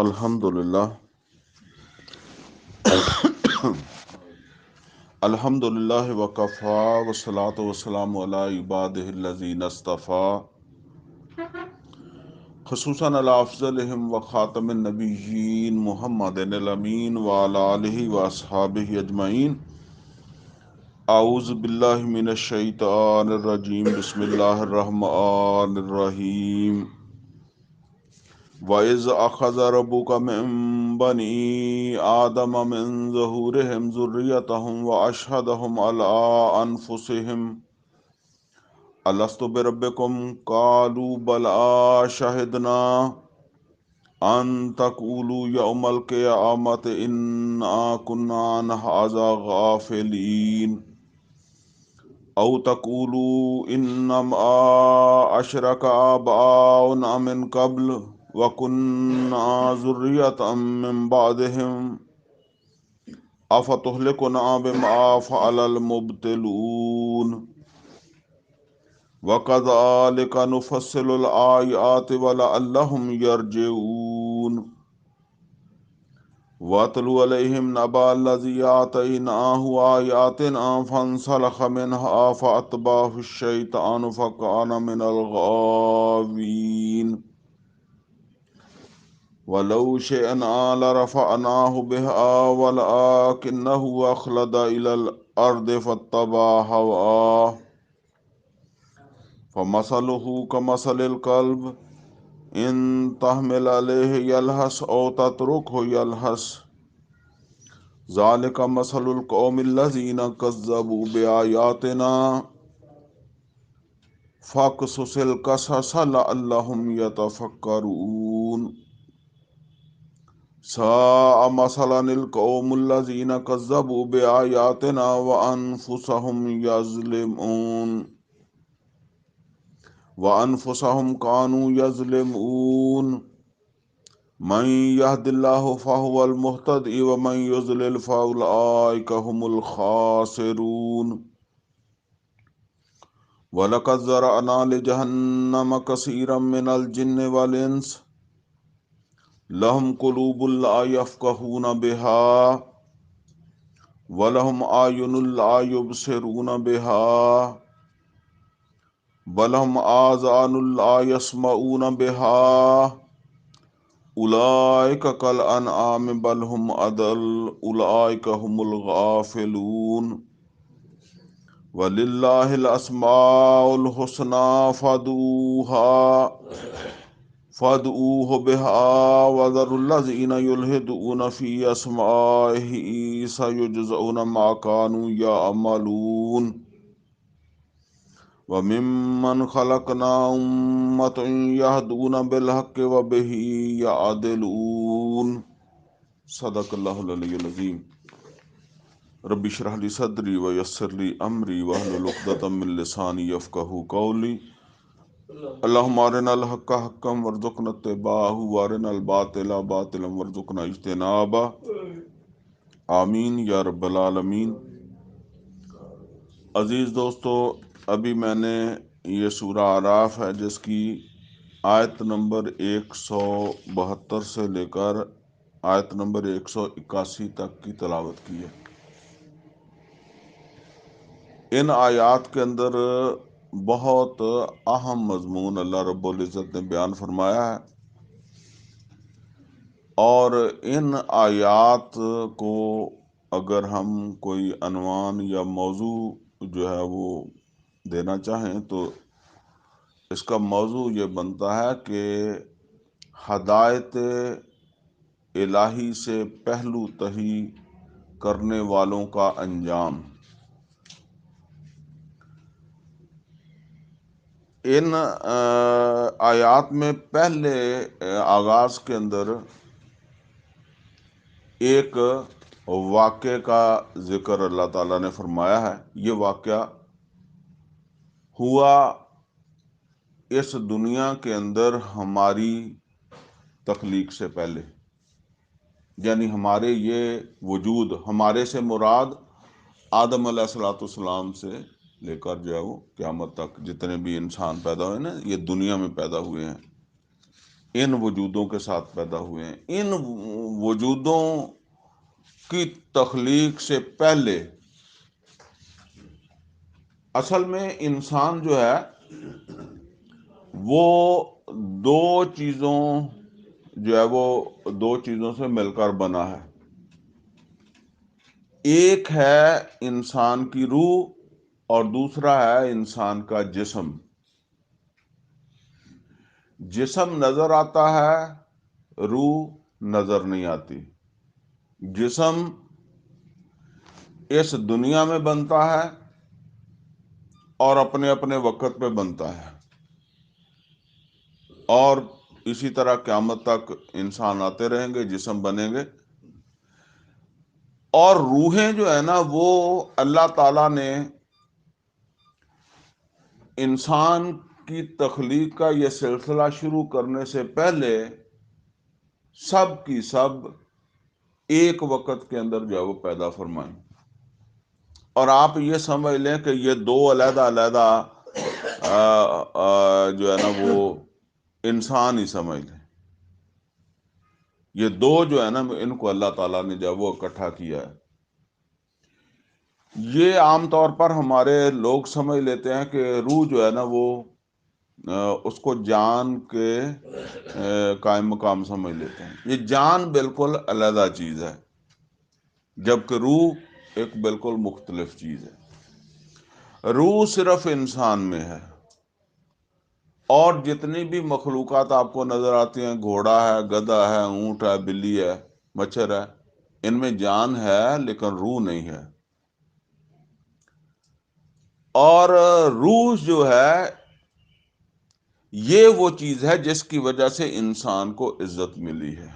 الحمدللہ الحمدللہ وکفا والصلاة والسلام علی عبادہ الذین اصطفیٰ خصوصاً علی افضلہم وخاتم النبیین محمد الامین وعلی آلہ واصحابہ اجمعین. اعوذ باللہ من الشیطان الرجیم. بسم اللہ الرحمن الرحیم. وَإِذْ أَخَذَ رَبُّكَ مِن بَنِي آدَمَ مِن ظُهُورِهِمْ ذُرِّيَّتَهُمْ وَأَشْهَدَهُمْ عَلَىٰ أَنفُسِهِمْ أَلَسْتُ بِرَبِّكُمْ قَالُوا بَلَىٰ شَهِدْنَا أَن تَقُولُوا يَوْمَ الْقِيَامَةِ إِنَّا كُنَّا عَنْ هَٰذَا غَافِلِينَ أَوْ تَقُولُوا إِنَّمَا أَشْرَكَ آبَاؤُنَا مِن قَبْلُ وَكُنَّا ذُرِّيَّةً مِّن بَعْدِهِمْ أَفَتُهْلِكُنَا بِمَا فَعَلَ الْمُبْطِلُونَ وَكَذَٰلِكَ نُفَصِّلُ الْآيَاتِ وَلَعَلَّهُمْ يَرْجِعُونَ. وَاتْلُ عَلَيْهِمْ نَبَأَ الَّذِي آتَيْنَاهُ آيَاتِنَا فَانسَلَخَ مِنْهَا فَأَتْبَعَهُ الشَّيْطَانُ فَكَانَ مِنَ الْغَاوِينَ. وَلَوْ شِئْنَا لَرَفَعْنَاهُ بِهَا وَلَٰكِنَّهُ أَخْلَدَ إِلَى الْأَرْضِ فَاتَّبَعَ هَوَاهُ فَمَثَلُهُ كَمَثَلِ الْكَلْبِ إِن تَحْمِلْ عَلَيْهِ يَلْهَثْ أَوْ تَتْرُكْهُ يَلْهَث ذَلِكَ مَثَلُ الْقَوْمِ الَّذِينَ كَذَّبُوا بِآيَاتِنَا فَاقْصُصِ الْقَصَصَ لَعَلَّهُمْ يَتَفَكَّرُونَ. سَاءَ مَثَلًا الْقَوْمُ الَّذِينَ كَذَّبُوا بِآيَاتِنَا وَأَنفُسَهُمْ كَانُوا يَظْلِمُونَ. مَن يَهْدِ اللَّهُ فَهُوَ الْمُهْتَدِي وَمَن يُضْلِلْ فَأُولَٰئِكَ هُمُ الْخَاسِرُونَ. وَلَقَدْ ذَرَأْنَا لِجَهَنَّمَ كَثِيرًا مِّنَ الْجِنِّ وَالْإِنسِ لَهُمْ قُلُوبٌ لَّا يَفْقَهُونَ بِهَا وَلَهُمْ أَعْيُنٌ لَّا يُبْصِرُونَ بِهَا وَلَهُمْ آذَانٌ لَّا يَسْمَعُونَ بِهَا أُولَٰئِكَ كَالْأَنْعَامِ بَلْ هُمْ أَضَلُّ أُولَٰئِكَ هُمُ الْغَافِلُونَ. وَلِلَّهِ الْأَسْمَاءُ الْحُسْنَىٰ فَادْعُوهُ بِهَا وَذَرُوا الَّذِينَ يُلْحِدُونَ فِي أَسْمَائِهِ سَيُجْزَوْنَ مَا كَانُوا يَعْمَلُونَ. وَمِمَّنْ خَلَقْنَا أُمَّةً يَهْدُونَ بِالْحَقِّ وَبِهِ يَعْدِلُونَ. صدق اللہ العلی العظیم. رب اشرح لي صدری ویسر لي امری واحلل عقدۃ من لسانی یفقہوا قولی. اللہم ارنا الحق حقا وارزقنا اتباعہ وارنا الباطل باطلا وارزقنا اجتنابہ. آمین یا رب العالمین. عزیز دوستو، ابھی میں نے یہ سورہ اعراف ہے جس کی آیت نمبر 172 سے لے کر آیت نمبر 181 تک کی تلاوت کی ہے. ان آیات کے اندر بہت اہم مضمون اللہ رب العزت نے بیان فرمایا ہے، اور ان آیات کو اگر ہم کوئی عنوان یا موضوع جو ہے وہ دینا چاہیں تو اس کا موضوع یہ بنتا ہے کہ ہدایت الہی سے پہلو تہی کرنے والوں کا انجام. ان آیات میں پہلے آغاز کے اندر ایک واقعے کا ذکر اللہ تعالیٰ نے فرمایا ہے. یہ واقعہ ہوا اس دنیا کے اندر ہماری تخلیق سے پہلے، یعنی ہمارے یہ وجود، ہمارے سے مراد آدم علیہ السلام سے لے کر جو ہے وہ قیامت تک جتنے بھی انسان پیدا ہوئے نا، یہ دنیا میں پیدا ہوئے ہیں. ان وجودوں کے ساتھ پیدا ہوئے ہیں. ان وجودوں کی تخلیق سے پہلے اصل میں انسان جو ہے وہ دو چیزوں سے مل کر بنا ہے. ایک ہے انسان کی روح اور دوسرا ہے انسان کا جسم. جسم نظر آتا ہے، روح نظر نہیں آتی. جسم اس دنیا میں بنتا ہے اور اپنے اپنے وقت پہ بنتا ہے، اور اسی طرح قیامت تک انسان آتے رہیں گے، جسم بنیں گے. اور روحیں جو ہے نا وہ اللہ تعالیٰ نے انسان کی تخلیق کا یہ سلسلہ شروع کرنے سے پہلے سب کی سب ایک وقت کے اندر جو ہے وہ پیدا فرمائیں. اور آپ یہ سمجھ لیں کہ یہ دو علیحدہ علیحدہ جو ہے نا وہ انسان ہی سمجھ لیں. یہ دو جو ہے نا ان کو اللہ تعالیٰ نے جو ہے وہ اکٹھا کیا ہے. یہ عام طور پر ہمارے لوگ سمجھ لیتے ہیں کہ روح جو ہے نا وہ اس کو جان کے قائم مقام سمجھ لیتے ہیں. یہ جان بالکل علیحدہ چیز ہے، جبکہ روح ایک بالکل مختلف چیز ہے. روح صرف انسان میں ہے، اور جتنی بھی مخلوقات آپ کو نظر آتی ہیں، گھوڑا ہے، گدھا ہے، اونٹ ہے، بلی ہے، مچھر ہے، ان میں جان ہے لیکن روح نہیں ہے. اور روح جو ہے یہ وہ چیز ہے جس کی وجہ سے انسان کو عزت ملی ہے.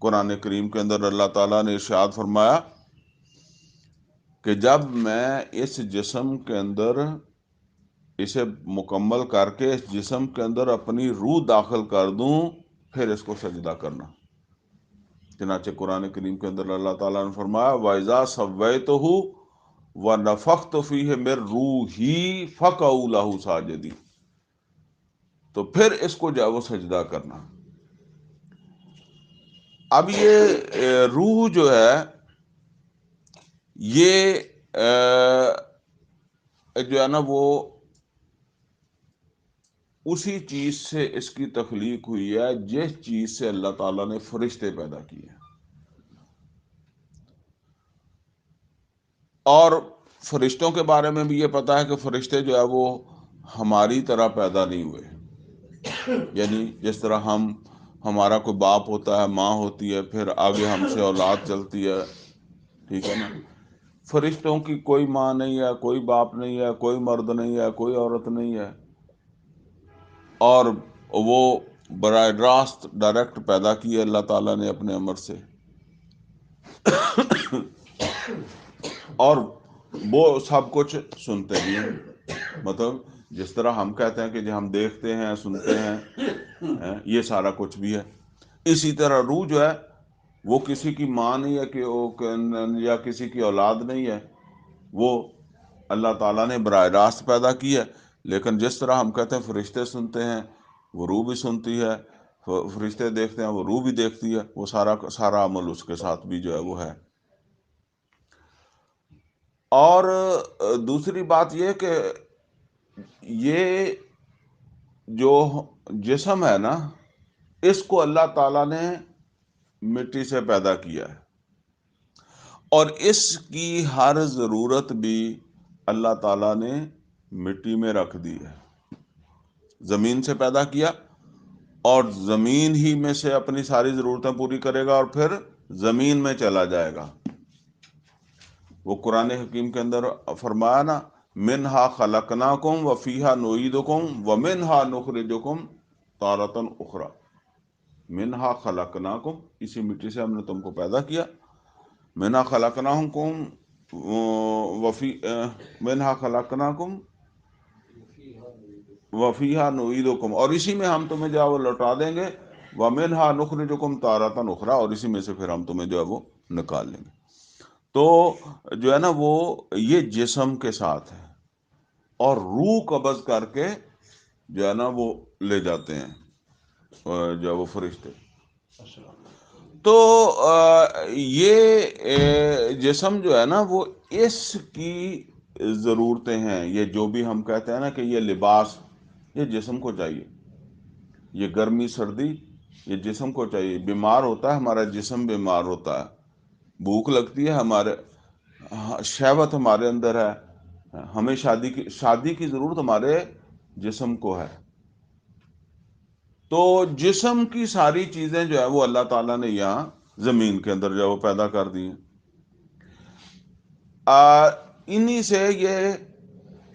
قرآن کریم کے اندر اللہ تعالیٰ نے ارشاد فرمایا کہ جب میں اس جسم کے اندر اسے مکمل کر کے اس جسم کے اندر اپنی روح داخل کر دوں پھر اس کو سجدہ کرنا. چنانچہ قرآن کریم کے اندر اللہ تعالیٰ نے فرمایا وَإِذَا سَوَّيْتُهُ وَنَفَخْتُ فِيهِ مِن رُوحِي فَقَعُوا لَهُ سَاجِدِينَ. تو پھر اس کو جو ہے وہ سجدہ کرنا. اب یہ روح جو ہے یہ جو ہے نا وہ اسی چیز سے اس کی تخلیق ہوئی ہے جس چیز سے اللہ تعالیٰ نے فرشتے پیدا کیے. اور فرشتوں کے بارے میں بھی یہ پتا ہے کہ فرشتے جو ہے وہ ہماری طرح پیدا نہیں ہوئے. یعنی جس طرح ہمارا کوئی باپ ہوتا ہے، ماں ہوتی ہے، پھر آگے ہم سے اولاد چلتی ہے، ٹھیک ہے نا. فرشتوں کی کوئی ماں نہیں ہے، کوئی باپ نہیں ہے، کوئی مرد نہیں ہے، کوئی عورت نہیں ہے، اور وہ براہ راست ڈائریکٹ پیدا کیے اللہ تعالیٰ نے اپنے امر سے. اور وہ سب کچھ سنتے بھی ہیں. مطلب جس طرح ہم کہتے ہیں کہ جو ہم دیکھتے ہیں، سنتے ہیں، یہ سارا کچھ بھی ہے. اسی طرح روح جو ہے وہ کسی کی ماں نہیں ہے کہ یا کسی کی اولاد نہیں ہے، وہ اللہ تعالیٰ نے براہ راست پیدا کی ہے. لیکن جس طرح ہم کہتے ہیں فرشتے سنتے ہیں، وہ روح بھی سنتی ہے، فرشتے دیکھتے ہیں، وہ روح بھی دیکھتی ہے. وہ سارا عمل اس کے ساتھ بھی جو ہے وہ ہے. اور دوسری بات یہ کہ یہ جو جسم ہے نا اس کو اللہ تعالیٰ نے مٹی سے پیدا کیا ہے، اور اس کی ہر ضرورت بھی اللہ تعالیٰ نے مٹی میں رکھ دی ہے. زمین سے پیدا کیا اور زمین ہی میں سے اپنی ساری ضرورتیں پوری کرے گا اور پھر زمین میں چلا جائے گا. وہ قرآن حکیم کے اندر فرمایا نا منہا خلقناکم وفیہا نعیدکم ومنہا نخرجکم تارۃ اخری. منہا خلقناکم، اسی مٹی سے ہم نے تم کو پیدا کیا. منہا خلقناکم منہا خلقناکم وفیہا نعیدکم، اور اسی میں ہم تمہیں جو ہے وہ لوٹا دیں گے. ومنہا نخرجکم تارۃ اخری، اور اسی میں سے پھر ہم تمہیں جو ہے وہ نکال لیں گے. تو جو ہے نا وہ یہ جسم کے ساتھ ہے، اور روح قبض کر کے جو ہے نا وہ لے جاتے ہیں. جو ہے وہ فرشتے. تو یہ جسم جو ہے نا وہ اس کی ضرورتیں ہیں. یہ جو بھی ہم کہتے ہیں نا کہ یہ لباس، یہ جسم کو چاہیے. یہ گرمی سردی یہ جسم کو چاہیے. بیمار ہوتا ہے ہمارا جسم، بیمار ہوتا ہے. بھوک لگتی ہے، ہمارے شہوت ہمارے اندر ہے. ہمیں شادی کی ضرورت ہمارے جسم کو ہے. تو جسم کی ساری چیزیں جو ہے وہ اللہ تعالیٰ نے یہاں زمین کے اندر جو ہے وہ پیدا کر دی ہیں. انہی سے یہ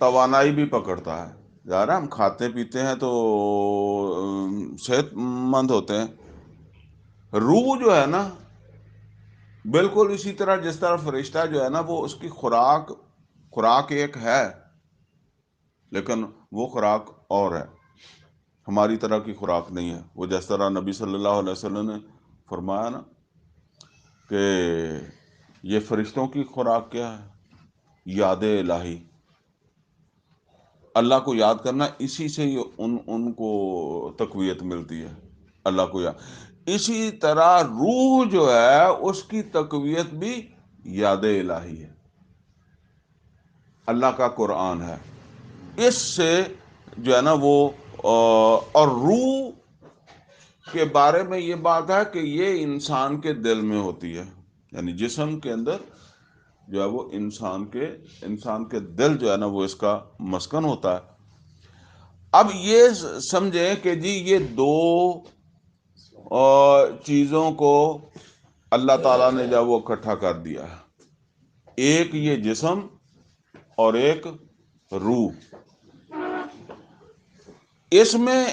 توانائی بھی پکڑتا ہے. ظاہر ہے ہم کھاتے پیتے ہیں تو صحت مند ہوتے ہیں. روح جو ہے نا بالکل اسی طرح جس طرح فرشتہ جو ہے نا وہ اس کی خوراک ایک ہے، لیکن وہ خوراک اور ہے، ہماری طرح کی خوراک نہیں ہے. وہ جس طرح نبی صلی اللہ علیہ وسلم نے فرمایا نا کہ یہ فرشتوں کی خوراک کیا ہے؟ یاد الہی، اللہ کو یاد کرنا. اسی سے ہی ان کو تقویت ملتی ہے، اللہ کو یاد. اسی طرح روح جو ہے اس کی تقویت بھی یاد الہی ہے، اللہ کا قرآن ہے. اس سے جو ہے نا وہ اور روح کے بارے میں یہ بات ہے کہ یہ انسان کے دل میں ہوتی ہے. یعنی جسم کے اندر جو ہے وہ انسان کے دل جو ہے نا وہ اس کا مسکن ہوتا ہے. اب یہ سمجھیں کہ جی یہ دو چیزوں کو اللہ تعالیٰ نے جو وہ اکٹھا کر دیا ہے. ایک یہ جسم اور ایک روح. اس میں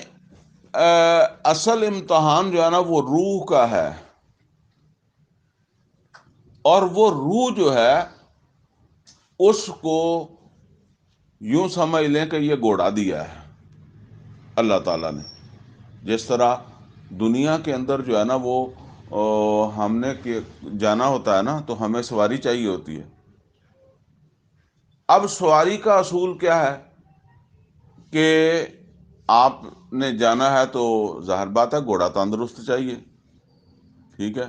اصل امتحان جو ہے نا وہ روح کا ہے، اور وہ روح جو ہے اس کو یوں سمجھ لیں کہ یہ گھوڑا دیا ہے اللہ تعالیٰ نے. جس طرح دنیا کے اندر جو ہے نا وہ ہم نے جانا ہوتا ہے نا تو ہمیں سواری چاہیے ہوتی ہے. اب سواری کا اصول کیا ہے کہ آپ نے جانا ہے تو ظاہر بات ہے گھوڑا تندرست چاہیے، ٹھیک ہے.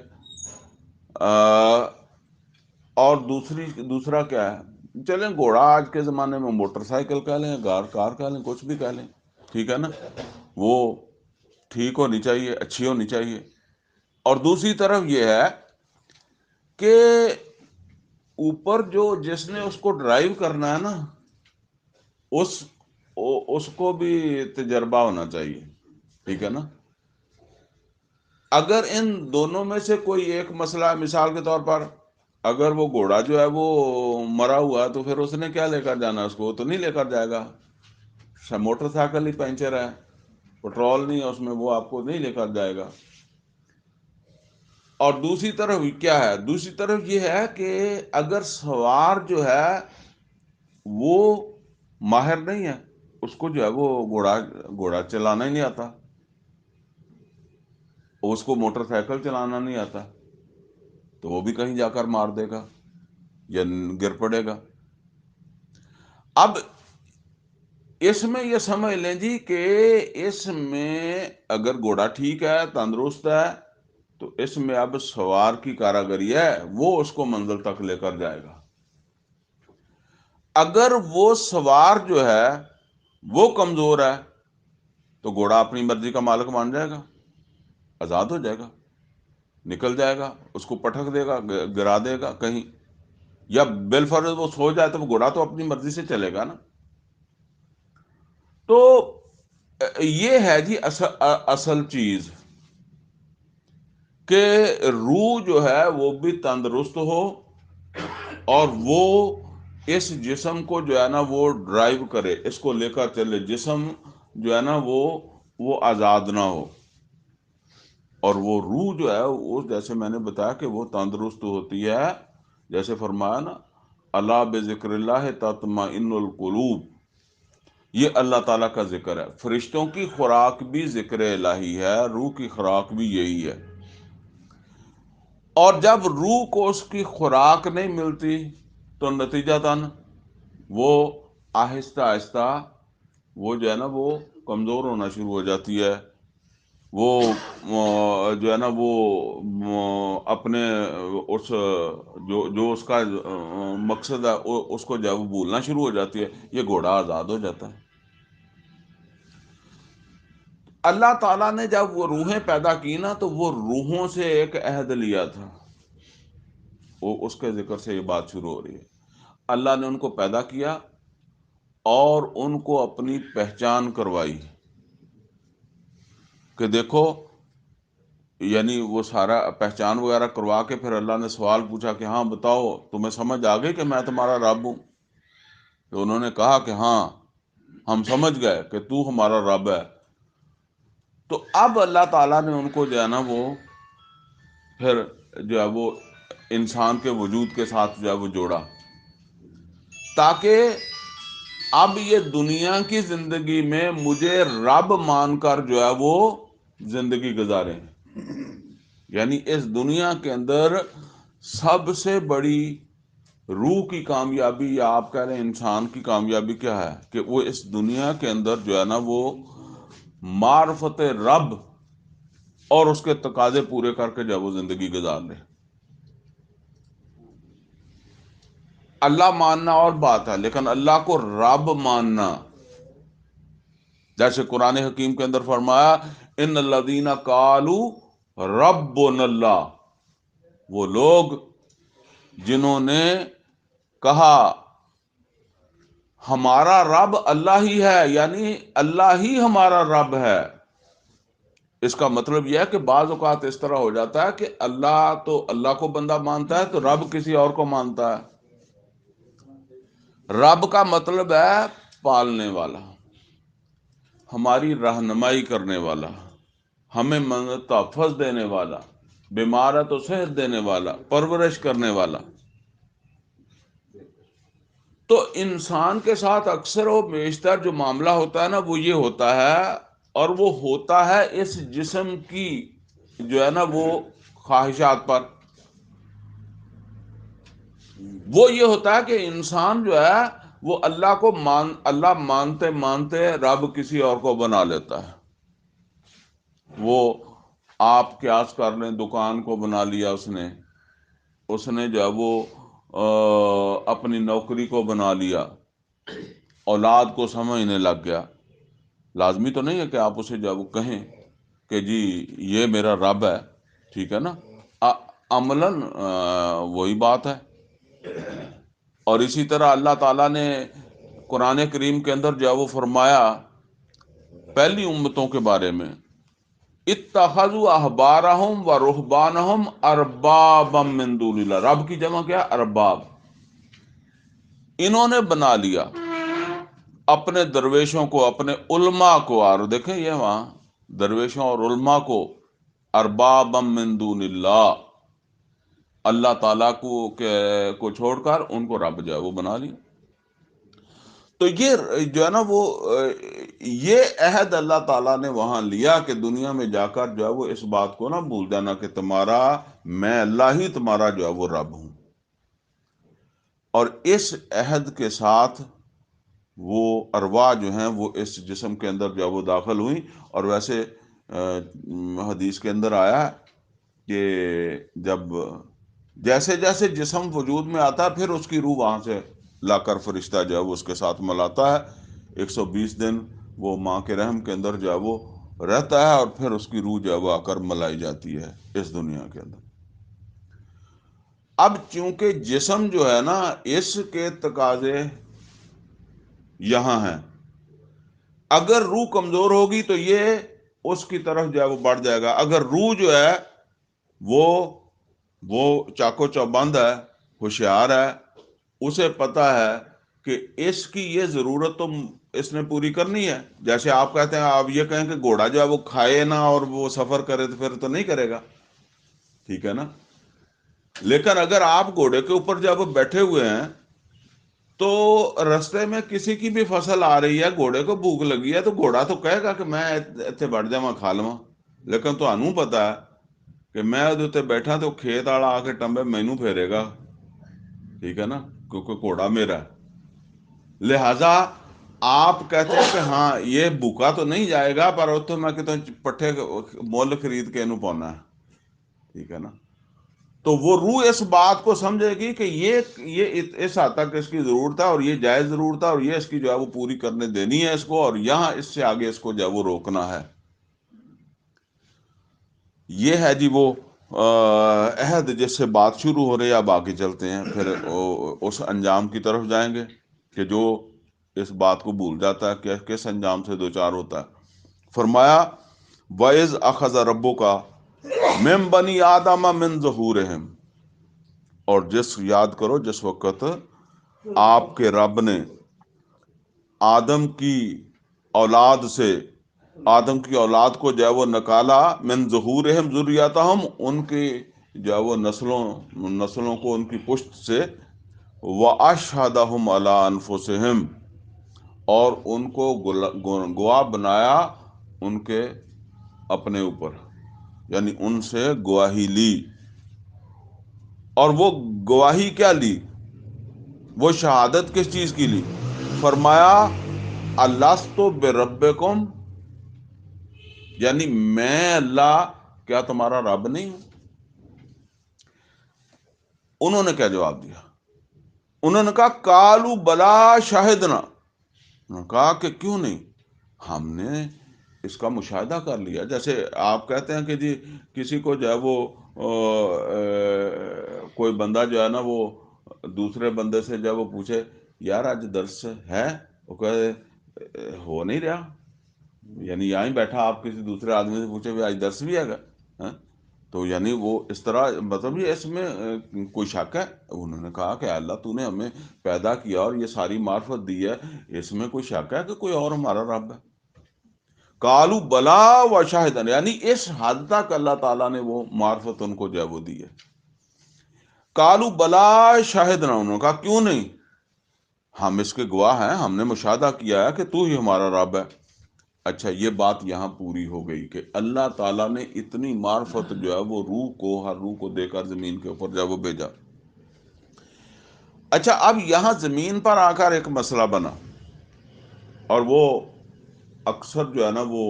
اور دوسرا کیا ہے، چلیں گھوڑا آج کے زمانے میں موٹر سائیکل کہہ لیں، کار کہہ لیں، کچھ بھی کہہ لیں، ٹھیک ہے نا. وہ ٹھیک ہونی چاہیے، اچھی ہونی چاہیے. اور دوسری طرف یہ ہے کہ اوپر جس نے اس کو ڈرائیو کرنا ہے نا اس کو بھی تجربہ ہونا چاہیے، ٹھیک ہے نا. اگر ان دونوں میں سے کوئی ایک مسئلہ، مثال کے طور پر اگر وہ گھوڑا جو ہے وہ مرا ہوا تو پھر اس نے کیا لے کر جانا؟ اس کو تو نہیں لے کر جائے گا. موٹر سائیکل ہی پنچر ہے، پٹرول نہیں ہے اس میں، وہ آپ کو نہیں لے کر جائے گا. اور دوسری طرف کیا ہے؟ دوسری طرف یہ ہے کہ اگر سوار جو ہے وہ ماہر نہیں ہے، اس کو جو ہے وہ گھوڑا چلانا ہی نہیں آتا، اس کو موٹر سائیکل چلانا نہیں آتا، تو وہ بھی کہیں جا کر مار دے گا یا گر پڑے گا. اب اس میں یہ سمجھ لیں جی کہ اس میں اگر گھوڑا ٹھیک ہے، تندرست ہے، تو اس میں اب سوار کی کاراگری ہے، وہ اس کو منزل تک لے کر جائے گا. اگر وہ سوار جو ہے وہ کمزور ہے تو گھوڑا اپنی مرضی کا مالک مان جائے گا، آزاد ہو جائے گا، نکل جائے گا، اس کو پٹک دے گا، گرا دے گا کہیں، یا بالفرض وہ سو جائے تو وہ گھوڑا تو اپنی مرضی سے چلے گا نا. تو یہ ہے جی اصل چیز کہ روح جو ہے وہ بھی تندرست ہو اور وہ اس جسم کو جو ہے نا وہ ڈرائیو کرے، اس کو لے کر چلے. جسم جو ہے نا وہ آزاد نہ ہو. اور وہ روح جو ہے وہ جیسے میں نے بتایا کہ وہ تندرست ہوتی ہے. جیسے فرمایا نا الا بذکر اللہ تطمئن القلوب، یہ اللہ تعالیٰ کا ذکر ہے. فرشتوں کی خوراک بھی ذکر الہی ہے، روح کی خوراک بھی یہی ہے. اور جب روح کو اس کی خوراک نہیں ملتی تو نتیجتاً وہ آہستہ آہستہ وہ جو ہے نا وہ کمزور ہونا شروع ہو جاتی ہے، وہ جو ہے نا وہ اپنے اس جو اس کا مقصد ہے اس کو جب بھولنا شروع ہو جاتی ہے، یہ گھوڑا آزاد ہو جاتا ہے۔ اللہ تعالیٰ نے جب وہ روحیں پیدا کی نا تو وہ روحوں سے ایک عہد لیا تھا، وہ اس کے ذکر سے یہ بات شروع ہو رہی ہے۔ اللہ نے ان کو پیدا کیا اور ان کو اپنی پہچان کروائی کہ دیکھو، یعنی وہ سارا پہچان وغیرہ کروا کے پھر اللہ نے سوال پوچھا کہ ہاں بتاؤ تمہیں سمجھ آ گئی کہ میں تمہارا رب ہوں؟ تو انہوں نے کہا کہ ہاں ہم سمجھ گئے کہ تو ہمارا رب ہے۔ تو اب اللہ تعالیٰ نے ان کو جو ہے نا وہ پھر جو ہے وہ انسان کے وجود کے ساتھ جو ہے وہ جوڑا، تاکہ اب یہ دنیا کی زندگی میں مجھے رب مان کر جو ہے وہ زندگی گزاریں۔ یعنی اس دنیا کے اندر سب سے بڑی روح کی کامیابی، یا آپ کہہ رہے ہیں انسان کی کامیابی کیا ہے؟ کہ وہ اس دنیا کے اندر جو ہے نا وہ معرفت رب اور اس کے تقاضے پورے کر کے جب وہ زندگی گزار لے۔ اللہ ماننا اور بات ہے، لیکن اللہ کو رب ماننا، جیسے قرآن حکیم کے اندر فرمایا ان الذین قالوا ربنا اللہ، وہ لوگ جنہوں نے کہا ہمارا رب اللہ ہی ہے، یعنی اللہ ہی ہمارا رب ہے۔ اس کا مطلب یہ ہے کہ بعض اوقات اس طرح ہو جاتا ہے کہ اللہ تو اللہ کو بندہ مانتا ہے تو رب کسی اور کو مانتا ہے۔ رب کا مطلب ہے پالنے والا، ہماری رہنمائی کرنے والا، ہمیں تحفظ دینے والا، بیمار ہے تو صحت دینے والا، پرورش کرنے والا۔ تو انسان کے ساتھ اکثر و بیشتر جو معاملہ ہوتا ہے نا وہ یہ ہوتا ہے، اور وہ ہوتا ہے اس جسم کی جو ہے نا وہ خواہشات پر۔ وہ یہ ہوتا ہے کہ انسان جو ہے وہ اللہ مانتے مانتے رب کسی اور کو بنا لیتا ہے۔ وہ آپ قیاس کر لیں، دکان کو بنا لیا اس نے جو ہے وہ اپنی نوکری کو بنا لیا، اولاد کو سمجھنے لگ گیا۔ لازمی تو نہیں ہے کہ آپ اسے جو ہے وہ کہیں کہ جی یہ میرا رب ہے، ٹھیک ہے نا، عملاً وہی بات ہے۔ اور اسی طرح اللہ تعالیٰ نے قرآن کریم کے اندر جو ہے وہ فرمایا پہلی امتوں کے بارے میں، اتخذوا احبارہم و رہبانہم اربابا من دون اللہ، رب کی جمع کیا؟ ارباب۔ انہوں نے بنا لیا اپنے درویشوں کو، اپنے علماء کو، اور دیکھیں یہ وہاں درویشوں اور علماء کو، اربابا من دون اللہ، اللہ تعالیٰ کو چھوڑ کر ان کو رب جو ہے وہ بنا لیا۔ تو یہ جو ہے نا وہ یہ عہد اللہ تعالیٰ نے وہاں لیا کہ دنیا میں جا کر جو ہے وہ اس بات کو نہ بھول جانا کہ میں اللہ ہی تمہارا جو ہے وہ رب ہوں۔ اور اس عہد کے ساتھ وہ ارواح جو ہیں وہ اس جسم کے اندر جو ہے وہ داخل ہوئیں۔ اور ویسے حدیث کے اندر آیا ہے کہ جب جیسے جیسے جسم وجود میں آتا ہے پھر اس کی روح وہاں سے لا کر فرشتہ جو ہے وہ اس کے ساتھ ملاتا ہے۔ 120 دن وہ ماں کے رحم کے اندر جو ہے وہ رہتا ہے، اور پھر اس کی روح جو ہے وہ آ کر ملائی جاتی ہے اس دنیا کے اندر۔ اب چونکہ جسم جو ہے نا اس کے تقاضے یہاں ہیں، اگر روح کمزور ہوگی تو یہ اس کی طرف جو ہے وہ بڑھ جائے گا۔ اگر روح جو ہے وہ چاقو چوبند ہے، ہوشیار ہے، اسے پتا ہے کہ اس کی یہ ضرورت تو اس نے پوری کرنی ہے۔ جیسے آپ کہتے ہیں، آپ یہ کہیں کہ گھوڑا جو ہے وہ کھائے نہ اور وہ سفر کرے تو پھر تو نہیں کرے گا، ٹھیک ہے نا۔ لیکن اگر آپ گھوڑے کے اوپر جب وہ بیٹھے ہوئے ہیں تو رستے میں کسی کی بھی فصل آ رہی ہے، گھوڑے کو بھوک لگی ہے، تو گھوڑا تو کہے گا کہ میں اتنے بڑھ جاواں کھا لواں، لیکن تو انہوں پتا ہے کہ میں ادھر بیٹھا تو کھیت والا آ کے ٹمبے مینوں پھیرے گا، ٹھیک ہے نا، کیونکہ گھوڑا میرا ہے۔ لہذا آپ کہتے ہیں کہ ہاں یہ بھوکا تو نہیں جائے گا پر تو میں کہتا ہوں پٹھے مول خرید کے انہوں پانا ہے، ٹھیک ہے نا؟ تو وہ روح اس بات کو سمجھے گی کہ یہ اس حد تک اس کی ضرورت ہے اور یہ جائز ضرورت ہے اور یہ اس کی جو ہے وہ پوری کرنے دینی ہے اس کو، اور یہاں اس سے آگے اس کو جو ہے وہ روکنا ہے۔ یہ ہے جی وہ عہد جس سے بات شروع ہو رہی ہے۔ اب آگے چلتے ہیں، پھر اس انجام کی طرف جائیں گے کہ جو اس بات کو بھول جاتا ہے کہ کس انجام سے دوچار ہوتا ہے۔ فرمایا وَإِذْ أَخَذَ رَبُّكَ مِن بَنِي آدَمَ مِن ظُهُورِهِمْ، اور یاد کرو جس وقت آپ کے رب نے آدم کی اولاد سے، آدم کی اولاد کو جو ہے وہ نکالا، من ظہورہم ذریاتہم، ان کی جو ہے وہ نسلوں کو ان کی پشت سے، واشہدہم علی انفسہم، اور ان کو گواہ بنایا ان کے اپنے اوپر، یعنی ان سے گواہی لی۔ اور وہ گواہی کیا لی؟ وہ شہادت کس چیز کی لی؟ فرمایا الست بربکم، یعنی میں اللہ کیا تمہارا رب نہیں ہوں؟ انہوں نے کیا جواب دیا؟ انہوں نے کہا قالوا بلا شاہدنا، انہوں نے کہا کہ کیوں نہیں، ہم نے اس کا مشاہدہ کر لیا۔ جیسے آپ کہتے ہیں کہ جی کسی کو جو ہے وہ کوئی بندہ جو ہے نا وہ دوسرے بندے سے جو ہے وہ پوچھے یار آج درس ہے، وہ کہے ہو نہیں رہا، یعنی یہاں ہی بیٹھا آپ کسی دوسرے آدمی سے پوچھے آج درس بھی ہے گا، تو یعنی وہ اس طرح، مطلب یہ اس میں کوئی شک ہے؟ انہوں نے کہا کہ اللہ تو نے ہمیں پیدا کیا اور یہ ساری معرفت دی ہے، اس میں کوئی شک ہے کہ کوئی اور ہمارا رب ہے؟ قالوا بلا و شاہدن، یعنی اس حد تک اللہ تعالیٰ نے وہ معرفت ان کو جو ہے وہ دی ہے۔ قالوا بلا شاہدنا، انہوں نے کہا کیوں نہیں، ہم اس کے گواہ ہیں، ہم نے مشاہدہ کیا ہے کہ تو ہی ہمارا رب ہے۔ اچھا یہ بات یہاں پوری ہو گئی کہ اللہ تعالیٰ نے اتنی معرفت جو ہے وہ روح کو، ہر روح کو دے کر زمین کے اوپر جو ہے وہ بھیجا۔ اچھا اب یہاں زمین پر آ کر ایک مسئلہ بنا، اور وہ اکثر جو ہے نا وہ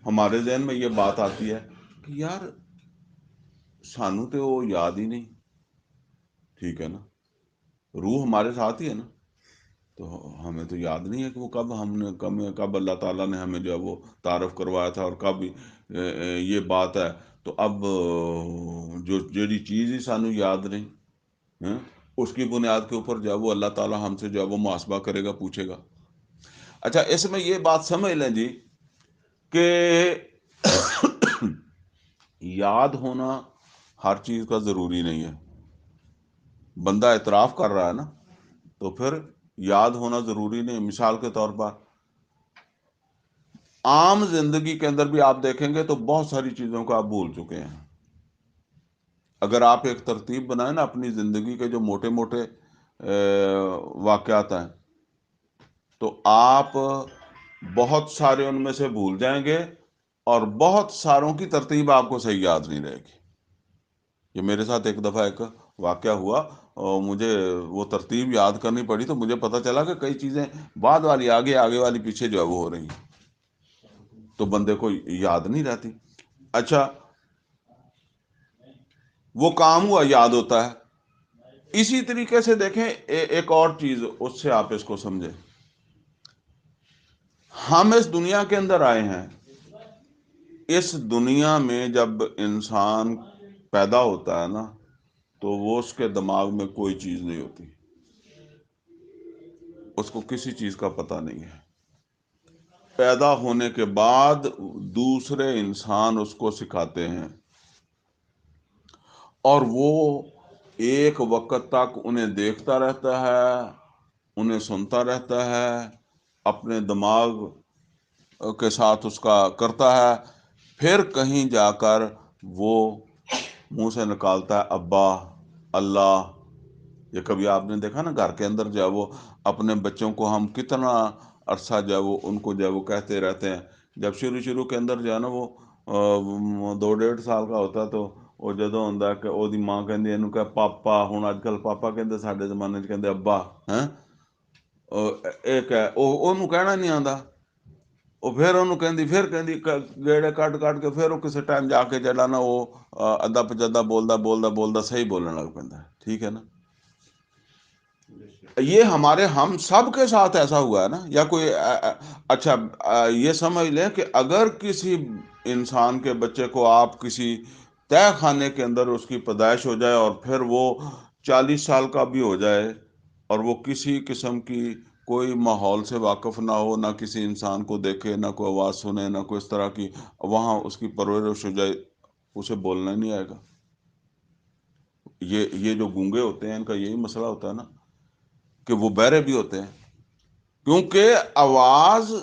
ہمارے ذہن میں یہ بات آتی ہے کہ یار سانو تو وہ یاد ہی نہیں، ٹھیک ہے نا، روح ہمارے ساتھ ہی ہے نا، تو ہمیں تو یاد نہیں ہے کہ وہ کب اللہ تعالیٰ نے ہمیں جو ہے وہ تعارف کروایا تھا اور کب یہ بات ہے۔ تو اب جو جیڑی چیز ہی سانو یاد نہیں، اس کی بنیاد کے اوپر جو ہے وہ اللہ تعالیٰ ہم سے جو ہے وہ محاسبہ کرے گا، پوچھے گا۔ اچھا اس میں یہ بات سمجھ لیں جی کہ یاد ہونا ہر چیز کا ضروری نہیں ہے۔ بندہ اعتراف کر رہا ہے نا تو پھر یاد ہونا ضروری نہیں۔ مثال کے طور پر عام زندگی کے اندر بھی آپ دیکھیں گے تو بہت ساری چیزوں کو آپ بھول چکے ہیں۔ اگر آپ ایک ترتیب بنائیں نا اپنی زندگی کے جو موٹے موٹے واقعات ہیں تو آپ بہت سارے ان میں سے بھول جائیں گے اور بہت ساروں کی ترتیب آپ کو صحیح یاد نہیں رہے گی۔ یہ میرے ساتھ ایک دفعہ ایک واقعہ ہوا اور مجھے وہ ترتیب یاد کرنی پڑی تو مجھے پتہ چلا کہ کئی چیزیں بعد والی آگے، آگے والی پیچھے جو ہے وہ ہو رہی ہیں، تو بندے کو یاد نہیں رہتی۔ اچھا وہ کام ہوا یاد ہوتا ہے۔ اسی طریقے سے دیکھیں ایک اور چیز اس سے آپ اس کو سمجھیں، ہم اس دنیا کے اندر آئے ہیں، اس دنیا میں جب انسان پیدا ہوتا ہے نا تو وہ اس کے دماغ میں کوئی چیز نہیں ہوتی، اس کو کسی چیز کا پتہ نہیں ہے۔ پیدا ہونے کے بعد دوسرے انسان اس کو سکھاتے ہیں اور وہ ایک وقت تک انہیں دیکھتا رہتا ہے، انہیں سنتا رہتا ہے، اپنے دماغ کے ساتھ اس کا کرتا ہے، پھر کہیں جا کر وہ منہ سے نکالتا ہے ابا، اللہ۔ یہ کبھی آپ نے دیکھا نا گھر کے اندر جو ہے وہ اپنے بچوں کو ہم کتنا عرصہ جو ہے وہ ان کو جو ہے وہ کہتے رہتے ہیں۔ جب شروع کے اندر جو ہے نا وہ 2-1.5 سال کا ہوتا ہے تو وہ جدوں ہوندا کہ وہ ماں کہندی اینوں کہ پاپا، ہن اج کل پاپا کہندے، ساڈے زمانے 'ਚ کہندے ابا، ہیں ایک ہے ਉਹਨੂੰ ਕਹਿਣਾ ਨਹੀਂ ਆਉਂਦਾ, ਉਹ ਫਿਰ ਉਹਨੂੰ ਕਹਿੰਦੀ ਗੇੜੇ ਕੱਢ ਕੇ ਫਿਰ ਉਹ ਕਿਸੇ ਟਾਈਮ ਜਾ ਕੇ ਜਿਹੜਾ ਨਾ ਉਹ ਅੱਧਾ ਪਚੱਧਾ ਬੋਲਦਾ ਸਹੀ بولنے لگ ਪੈਂਦਾ, ٹھیک ہے نا. یہ ہمارے ہم سب کے ساتھ ایسا ہوا ہے نا. یا کوئی اچھا یہ سمجھ لیں کہ اگر کسی انسان کے بچے کو آپ کسی تہ خانے کے اندر اس کی پیدائش ہو جائے اور پھر وہ 40 سال کا بھی ہو جائے اور وہ کسی قسم کی کوئی ماحول سے واقف نہ ہو، نہ کسی انسان کو دیکھے، نہ کوئی آواز سنے، نہ کوئی اس طرح کی، وہاں اس کی پرورش ہو جائے، اسے بولنا نہیں آئے گا. یہ جو گونگے ہوتے ہیں ان کا یہی مسئلہ ہوتا ہے نا کہ وہ بہرے بھی ہوتے ہیں، کیونکہ آواز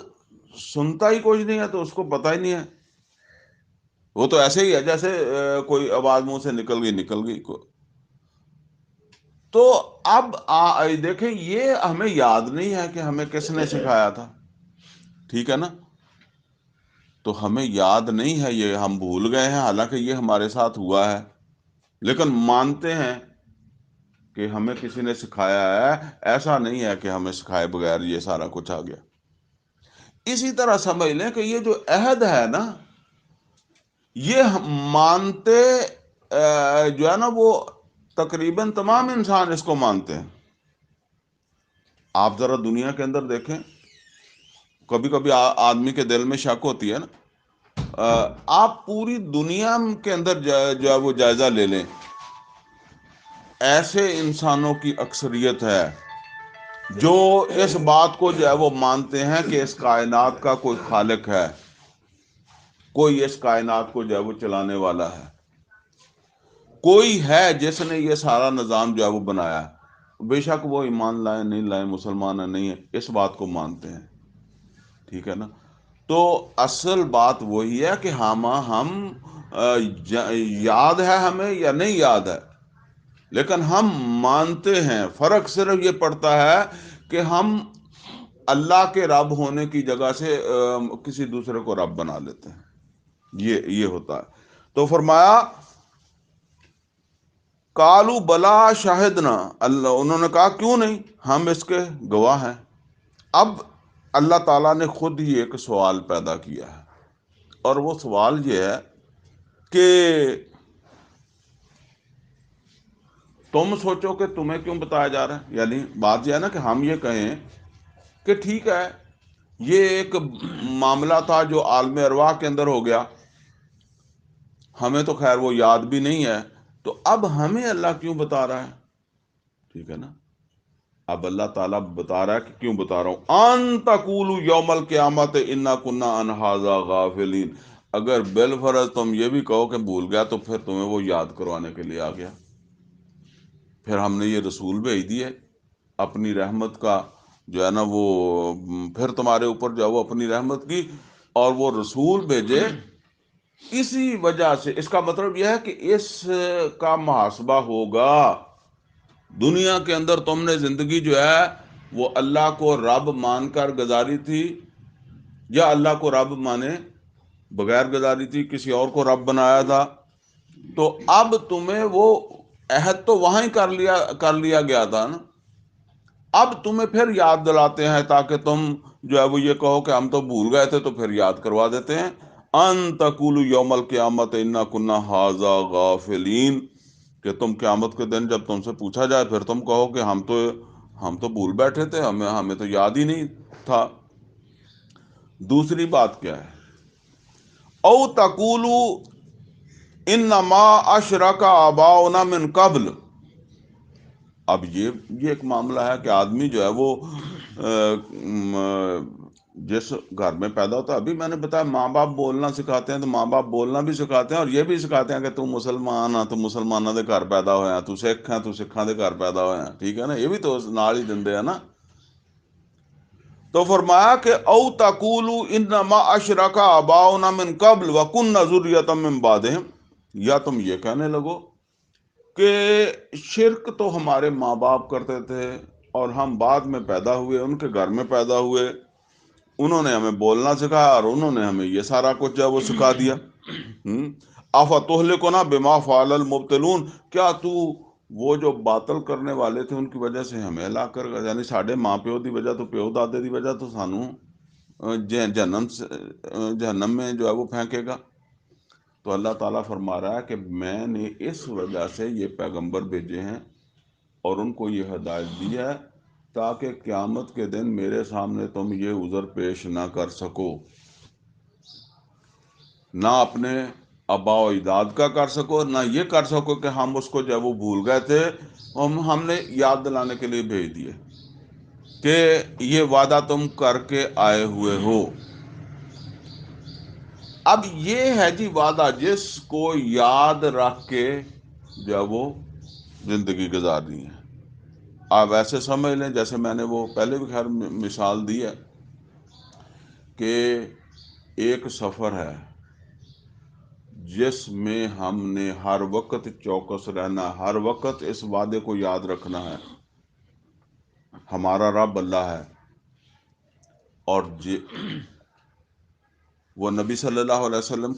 سنتا ہی کچھ نہیں ہے تو اس کو پتہ ہی نہیں ہے. وہ تو ایسے ہی ہے جیسے کوئی آواز منہ سے نکل گئی. تو اب دیکھیں یہ ہمیں یاد نہیں ہے کہ ہمیں کس نے سکھایا تھا، ٹھیک ہے نا. تو ہمیں یاد نہیں ہے، یہ ہم بھول گئے ہیں، حالانکہ یہ ہمارے ساتھ ہوا ہے، لیکن مانتے ہیں کہ ہمیں کسی نے سکھایا ہے. ایسا نہیں ہے کہ ہمیں سکھائے بغیر یہ سارا کچھ آ گیا. اسی طرح سمجھ لیں کہ یہ جو عہد ہے نا، یہ مانتے جو ہے نا وہ تقریباً تمام انسان اس کو مانتے ہیں. آپ ذرا دنیا کے اندر دیکھیں، کبھی کبھی آدمی کے دل میں شک ہوتی ہے نا. آپ پوری دنیا کے اندر جو ہے وہ جائزہ لے لیں، ایسے انسانوں کی اکثریت ہے جو اس بات کو جو ہے وہ مانتے ہیں کہ اس کائنات کا کوئی خالق ہے، کوئی اس کائنات کو جو ہے وہ چلانے والا ہے، کوئی ہے جس نے یہ سارا نظام جو ہے وہ بنایا ہے. بے شک وہ ایمان لائیں نہیں لائیں، مسلمان ہیں نہیں ہیں، اس بات کو مانتے ہیں، ٹھیک ہے نا. تو اصل بات وہی ہے کہ ہم یاد ہے ہمیں یا نہیں یاد ہے، لیکن ہم مانتے ہیں. فرق صرف یہ پڑتا ہے کہ ہم اللہ کے رب ہونے کی جگہ سے کسی دوسرے کو رب بنا لیتے ہیں. یہ ہوتا ہے. تو فرمایا کالو بلا شاہدنا، اللہ انہوں نے کہا کیوں نہیں، ہم اس کے گواہ ہیں. اب اللہ تعالیٰ نے خود ہی ایک سوال پیدا کیا ہے، اور وہ سوال یہ ہے کہ تم سوچو کہ تمہیں کیوں بتایا جا رہا ہے. یعنی بات یہ ہے نا کہ ہم یہ کہیں کہ ٹھیک ہے یہ ایک معاملہ تھا جو عالم ارواح کے اندر ہو گیا، ہمیں تو خیر وہ یاد بھی نہیں ہے، تو اب ہمیں اللہ کیوں بتا رہا ہے، ٹھیک ہے نا. اب اللہ تعالیٰ بتا رہا ہے کہ کیوں بتا رہا ہوں، ان تقولوا یوم القیامت انا کنا عن ھذا غافلین. اگر بالفرض تم یہ بھی کہو کہ بھول گیا تو پھر تمہیں وہ یاد کروانے کے لیے آ گیا. پھر ہم نے یہ رسول بھیج دیے اپنی رحمت کا جو ہے نا وہ، پھر تمہارے اوپر جو ہے وہ اپنی رحمت کی، اور وہ رسول بھیجے اسی وجہ سے. اس کا مطلب یہ ہے کہ اس کا محاسبہ ہوگا. دنیا کے اندر تم نے زندگی جو ہے وہ اللہ کو رب مان کر گزاری تھی، یا اللہ کو رب مانے بغیر گزاری تھی، کسی اور کو رب بنایا تھا. تو اب تمہیں وہ عہد تو وہاں ہی کر لیا گیا تھا نا. اب تمہیں پھر یاد دلاتے ہیں تاکہ تم جو ہے وہ یہ کہو کہ ہم تو بھول گئے تھے، تو پھر یاد کروا دیتے ہیں. ان تقولوا یوم القیامت انا کنا ھذا غافلین، کہ تم قیامت کے دن جب تم سے پوچھا جائے پھر تم کہو کہ ہم تو بھول بیٹھے تھے، ہمیں تو یاد ہی نہیں تھا. دوسری بات کیا ہے، او تقولوا انما اشرک آباؤنا من قبل. اب یہ ایک معاملہ ہے کہ آدمی جو ہے وہ جس گھر میں پیدا ہوتا ہے، ابھی میں نے بتایا ماں باپ بولنا سکھاتے ہیں، تو ماں باپ بولنا بھی سکھاتے ہیں اور یہ بھی سکھاتے ہیں کہ تم مسلمان تو مسلمانوں دے گھر پیدا ہوئے ہیں، تو سکھ ہیں تو سکھاں دے گھر پیدا ہوئے ہیں، ٹھیک ہے نا. یہ بھی تو نال ہی دندے ہیں نا. تو فرمایا کہ او تقولوا انما اشرک آباؤنا من قبل وکنا ذریۃ من بعدہم، یا تم یہ کہنے لگو کہ شرک تو ہمارے ماں باپ کرتے تھے اور ہم بعد میں پیدا ہوئے، ان کے گھر میں پیدا ہوئے، انہوں نے ہمیں بولنا سکھایا اور انہوں نے ہمیں یہ سارا کچھ ہے وہ سکھا دیا. افَتُہْلِكُنَا بِمَا فَعَلَ الْمُبْطِلُونَ، کیا تو وہ جو باطل کرنے والے تھے ان کی وجہ سے ہمیں لا کر، یعنی ساڈے ماں پیو دی وجہ تو پیو دادے دی وجہ تو سانو جہنم میں جو ہے وہ پھینکے گا۔ تو اللہ تعالیٰ فرما رہا ہے کہ میں نے اس وجہ سے یہ پیغمبر بھیجے ہیں اور ان کو یہ ہدایت دی ہے تاکہ قیامت کے دن میرے سامنے تم یہ عذر پیش نہ کر سکو، نہ اپنے آبا و اجداد کا کر سکو، نہ یہ کر سکو کہ ہم اس کو جب وہ بھول گئے تھے ہم نے یاد دلانے کے لیے بھیج دیے کہ یہ وعدہ تم کر کے آئے ہوئے ہو۔ اب یہ ہے جی وعدہ جس کو یاد رکھ کے جب وہ زندگی گزارنی ہے۔ آپ ایسے سمجھ لیں جیسے میں نے وہ پہلے بھی خیر مثال دی ہے کہ ایک سفر ہے جس میں ہم نے ہر وقت چوکس رہنا، ہر وقت اس وعدے کو یاد رکھنا ہے، ہمارا رب اللہ ہے، اور وہ نبی صلی اللہ علیہ وسلم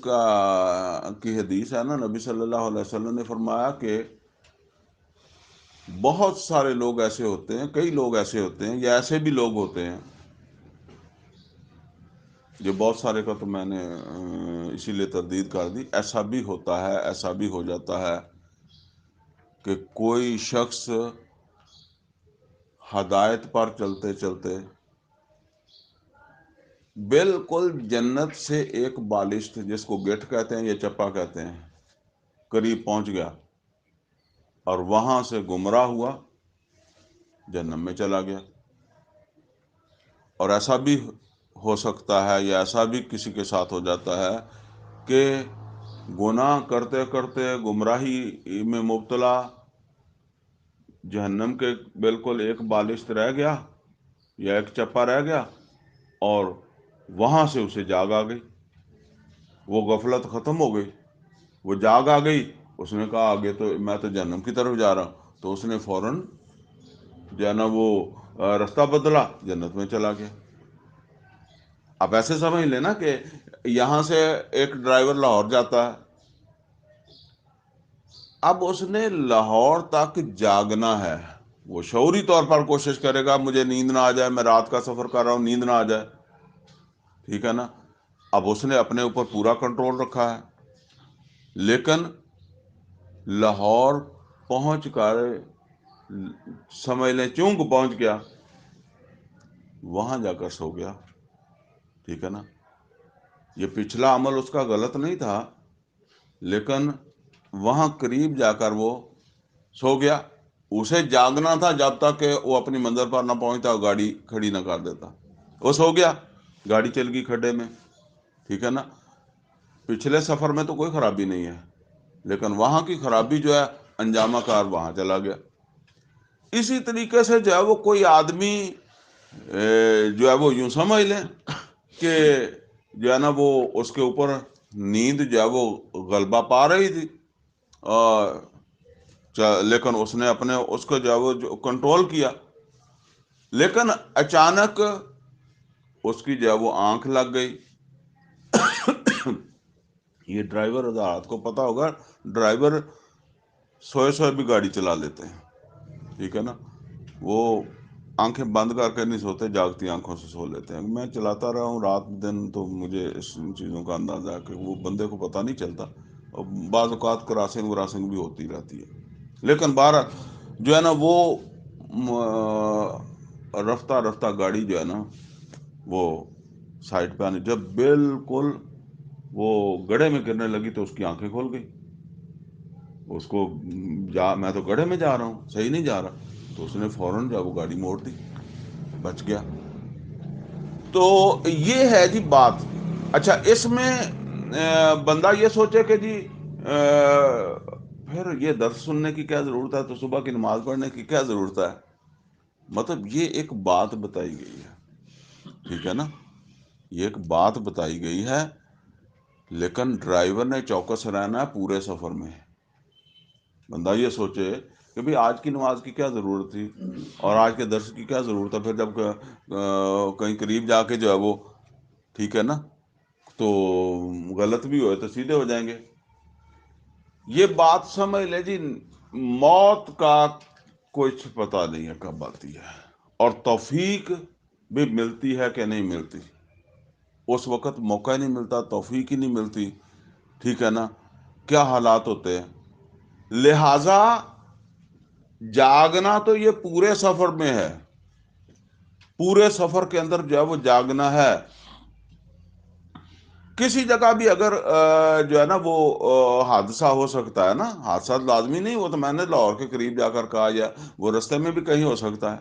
کی حدیث ہے نا، نبی صلی اللہ علیہ وسلم نے فرمایا کہ بہت سارے لوگ ایسے ہوتے ہیں، کئی لوگ ایسے ہوتے ہیں یا ایسے بھی لوگ ہوتے ہیں، جو بہت سارے کا تو میں نے اسی لیے تردید کر دی، ایسا بھی ہوتا ہے، ایسا بھی ہو جاتا ہے کہ کوئی شخص ہدایت پر چلتے چلتے بالکل جنت سے ایک بالشت، جس کو گٹھ کہتے ہیں یا چپا کہتے ہیں، قریب پہنچ گیا اور وہاں سے گمراہ ہوا، جہنم میں چلا گیا۔ اور ایسا بھی ہو سکتا ہے یا ایسا بھی کسی کے ساتھ ہو جاتا ہے کہ گناہ کرتے کرتے گمراہی میں مبتلا، جہنم کے بالکل ایک بالشت رہ گیا یا ایک چپا رہ گیا اور وہاں سے اسے جاگ آ گئی، وہ غفلت ختم ہو گئی، وہ جاگ آ گئی، اس نے کہا آگے تو میں تو جہنم کی طرف جا رہا ہوں، تو اس نے فوراً جو ہے نا وہ رستہ بدلا، جنت میں چلا گیا۔ آپ ایسے سمجھ لیں نا کہ یہاں سے ایک ڈرائیور لاہور جاتا ہے، اب اس نے لاہور تک جاگنا ہے، وہ شعوری طور پر کوشش کرے گا مجھے نیند نہ آ جائے، میں رات کا سفر کر رہا ہوں، نیند نہ آ جائے، ٹھیک ہے نا۔ اب اس نے اپنے اوپر پورا کنٹرول رکھا ہے، لیکن لاہور پہنچ کر سمجھ لیں چونک پہنچ گیا، وہاں جا کر سو گیا، ٹھیک ہے نا۔ یہ پچھلا عمل اس کا غلط نہیں تھا، لیکن وہاں قریب جا کر وہ سو گیا۔ اسے جاگنا تھا جب تک کہ وہ اپنی منزل پر نہ پہنچتا اور گاڑی کھڑی نہ کر دیتا، وہ سو گیا، گاڑی چل گئی کھڈے میں، ٹھیک ہے نا۔ پچھلے سفر میں تو کوئی خرابی نہیں ہے، لیکن وہاں کی خرابی جو ہے انجامہ کار وہاں چلا گیا۔ اسی طریقے سے جو ہے وہ کوئی آدمی جو ہے وہ یوں سمجھ لیں کہ جو ہے نا وہ اس کے اوپر نیند جو ہے وہ غلبہ پا رہی تھی، لیکن اس نے اپنے اس کو جو ہے وہ کنٹرول کیا، لیکن اچانک اس کی جو ہے وہ آنکھ لگ گئی۔ یہ ڈرائیور حضرات کو پتا ہوگا، ڈرائیور سوئے سوئے بھی گاڑی چلا لیتے ہیں، ٹھیک ہے نا، وہ آنکھیں بند کر کے نہیں سوتے، جاگتی آنکھوں سے سو لیتے ہیں۔ میں چلاتا رہا ہوں رات دن تو مجھے اس چیزوں کا اندازہ ہے کہ وہ بندے کو پتہ نہیں چلتا، اور بعض اوقات کراسنگ بھی ہوتی رہتی ہے، لیکن بہرحال جو ہے نا وہ رفتہ رفتہ گاڑی جو ہے نا وہ سائڈ پہ آنے، جب بالکل وہ گڑھے میں گرنے لگی تو اس کی آنکھیں کھول گئی، اس کو میں تو گڑھے میں جا رہا ہوں، صحیح نہیں جا رہا، تو اس نے فوراً جو وہ گاڑی موڑ دی، بچ گیا۔ تو یہ ہے جی بات۔ اچھا، اس میں بندہ یہ سوچے کہ جی پھر یہ درس سننے کی کیا ضرورت ہے، تو صبح کی نماز پڑھنے کی کیا ضرورت ہے؟ مطلب یہ ایک بات بتائی گئی ہے، ٹھیک ہے نا، یہ ایک بات بتائی گئی ہے، لیکن ڈرائیور نے چوکس رہنا ہے پورے سفر میں۔ بندہ یہ سوچے کہ بھئی آج کی نماز کی کیا ضرورت تھی اور آج کے درس کی کیا ضرورت ہے، پھر جب کہیں قریب جا کے جو ہے وہ ٹھیک ہے نا تو غلط بھی ہوئے تو سیدھے ہو جائیں گے۔ یہ بات سمجھ لیں جی، موت کا کچھ پتہ نہیں ہے کب آتی ہے، اور توفیق بھی ملتی ہے کہ نہیں ملتی، اس وقت موقع ہی نہیں ملتا، توفیق ہی نہیں ملتی، ٹھیک ہے نا، کیا حالات ہوتے ہیں۔ لہذا جاگنا تو یہ پورے سفر میں ہے، پورے سفر کے اندر جو ہے وہ جاگنا ہے۔ کسی جگہ بھی اگر جو ہے نا وہ حادثہ ہو سکتا ہے نا، حادثات لازمی نہیں، وہ تو میں نے لاہور کے قریب جا کر کہا، یا وہ رستے میں بھی کہیں ہو سکتا ہے۔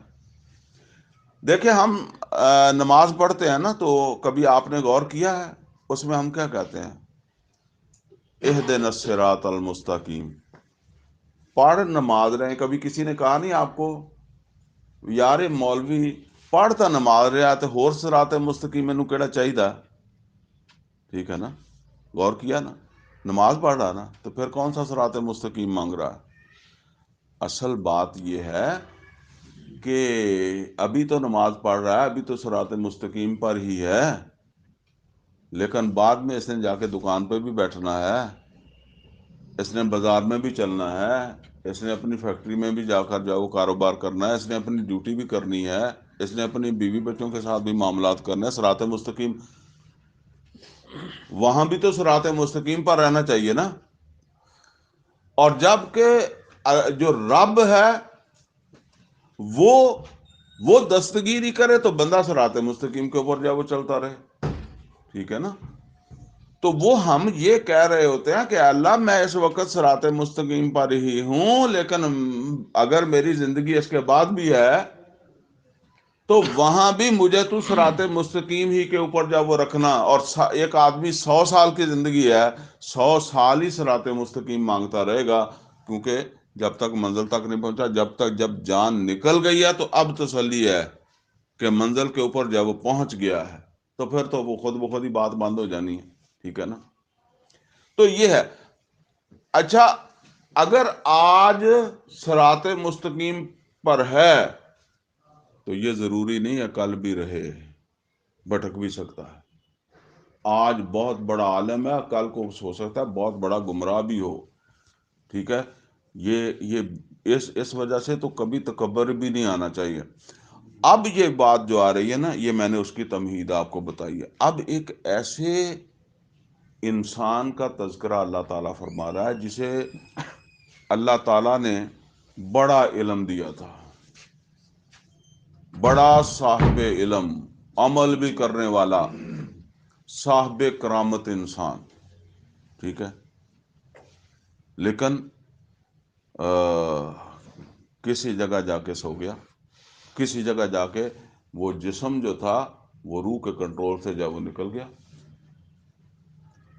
دیکھیں ہم نماز پڑھتے ہیں نا، تو کبھی آپ نے غور کیا ہے اس میں ہم کیا کہتے ہیں؟ اہدنا الصراط المستقیم، پڑھ نماز رہے ہیں۔ کبھی کسی نے کہا نہیں آپ کو، یار مولوی پڑھتا نماز رہا تے ہور صراط مستقیم مینوں کیڑا چاہیدا، ٹھیک ہے نا، غور کیا نا، نماز پڑھ رہا نا، تو پھر کون سا صراط مستقیم مانگ رہا ہے؟ اصل بات یہ ہے کہ ابھی تو نماز پڑھ رہا ہے، ابھی تو صراط مستقیم پر ہی ہے، لیکن بعد میں اس نے جا کے دکان پہ بھی بیٹھنا ہے، اس نے بازار میں بھی چلنا ہے، اس نے اپنی فیکٹری میں بھی جا کر جو کاروبار کرنا ہے، اس نے اپنی ڈیوٹی بھی کرنی ہے، اس نے اپنی بیوی بچوں کے ساتھ بھی معاملات کرنے ہیں۔ صراط مستقیم، وہاں بھی تو صراط مستقیم پر رہنا چاہیے نا۔ اور جب کہ جو رب ہے وہ دستگیری کرے تو بندہ صراط مستقیم کے اوپر جب وہ چلتا رہے، ٹھیک ہے نا۔ تو وہ ہم یہ کہہ رہے ہوتے ہیں کہ اللہ میں اس وقت صراط مستقیم پر ہی ہوں، لیکن اگر میری زندگی اس کے بعد بھی ہے تو وہاں بھی مجھے تو صراط مستقیم ہی کے اوپر جب وہ رکھنا۔ اور ایک آدمی 100 سال کی زندگی ہے، 100 سال ہی صراط مستقیم مانگتا رہے گا، کیونکہ جب تک منزل تک نہیں پہنچا، جب جان نکل گئی ہے تو اب تسلی ہے کہ منزل کے اوپر جب وہ پہنچ گیا ہے، تو پھر تو وہ خود بخود ہی بات بند ہو جانی ہے، ٹھیک ہے نا۔ تو یہ ہے۔ اچھا، اگر آج صراط مستقیم پر ہے تو یہ ضروری نہیں ہے کل بھی رہے، بھٹک بھی سکتا ہے۔ آج بہت بڑا عالم ہے، کل کو ہو سکتا ہے بہت بڑا گمراہ بھی ہو، ٹھیک ہے۔ یہ اس وجہ سے تو کبھی تکبر بھی نہیں آنا چاہیے۔ اب یہ بات جو آ رہی ہے نا، یہ میں نے اس کی تمہید آپ کو بتائی ہے۔ اب ایک ایسے انسان کا تذکرہ اللہ تعالیٰ فرما رہا ہے جسے اللہ تعالیٰ نے بڑا علم دیا تھا، بڑا صاحب علم، عمل بھی کرنے والا، صاحب کرامت انسان، ٹھیک ہے، لیکن کسی جگہ جا کے سو گیا، کسی جگہ جا کے وہ جسم جو تھا وہ روح کے کنٹرول سے جب وہ نکل گیا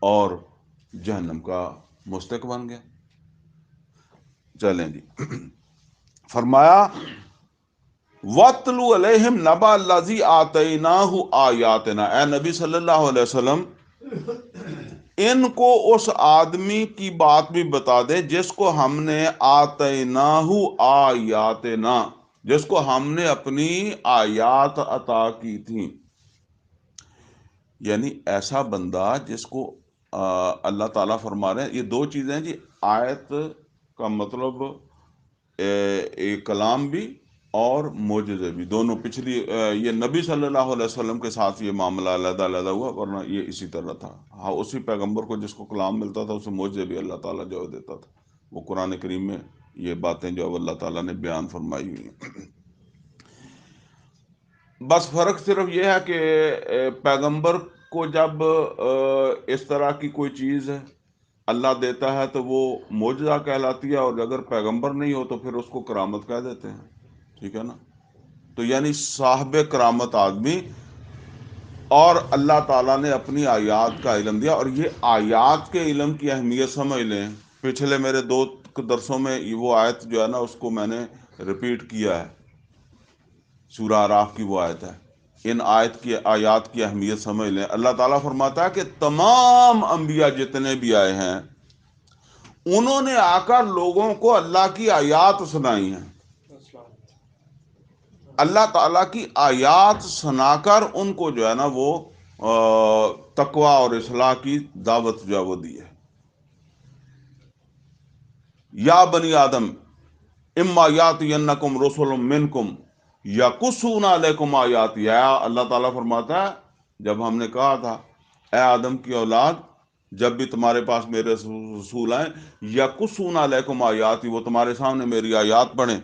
اور جہنم کا مستحق بن گیا۔ چلیں جی، فرمایا وَاتْلُ عَلَيْهِمْ نَبَأَ الَّذِي آتَيْنَاهُ آیَاتِنَا، اے نبی صلی اللہ علیہ وسلم ان کو اس آدمی کی بات بھی بتا دے جس کو ہم نے آتَيْنَاهُ آیاتنا، جس کو ہم نے اپنی آیات عطا کی تھیں، یعنی ایسا بندہ جس کو اللہ تعالیٰ فرما رہے ہیں۔ یہ دو چیزیں ہیں جی، آیت کا مطلب کلام بھی اور معجزے بھی، دونوں پچھلی یہ نبی صلی اللہ علیہ وسلم کے ساتھ یہ معاملہ علیحدہ علیحدہ ہوا، ورنہ یہ اسی طرح تھا۔ ہاں، اسی پیغمبر کو جس کو کلام ملتا تھا اسے معجزے بھی اللہ تعالیٰ جو دیتا تھا۔ وہ قرآن کریم میں یہ باتیں جو اللہ تعالیٰ نے بیان فرمائی ہوئی ہیں۔ بس فرق صرف یہ ہے کہ پیغمبر کو جب اس طرح کی کوئی چیز اللہ دیتا ہے تو وہ معجزہ کہلاتی ہے، اور اگر پیغمبر نہیں ہو تو پھر اس کو کرامت کہہ دیتے ہیں، ٹھیک ہے نا۔ تو یعنی صاحب کرامت آدمی، اور اللہ تعالیٰ نے اپنی آیات کا علم دیا۔ اور یہ آیات کے علم کی اہمیت سمجھ لیں، پچھلے میرے 2 درسوں میں وہ آیت جو ہے نا اس کو میں نے ریپیٹ کیا ہے، سورہ اعراف کی وہ آیت ہے۔ ان آیات کی اہمیت سمجھ لیں۔ اللہ تعالیٰ فرماتا ہے کہ تمام انبیاء جتنے بھی آئے ہیں انہوں نے آ کر لوگوں کو اللہ کی آیات سنائی ہیں، اللہ تعالیٰ کی آیات سنا کر ان کو جو ہے نا وہ تقوی اور اصلاح کی دعوت جو ہے وہ دی ہے۔ یا بنی آدم، اما یاتینکم رسل منکم یقصون علیکم آیاتی، اللہ تعالیٰ فرماتا ہے جب ہم نے کہا تھا اے آدم کی اولاد، جب بھی تمہارے پاس میرے رسول آئیں، یقصون علیکم آیاتی، وہ تمہارے سامنے میری آیات پڑھیں،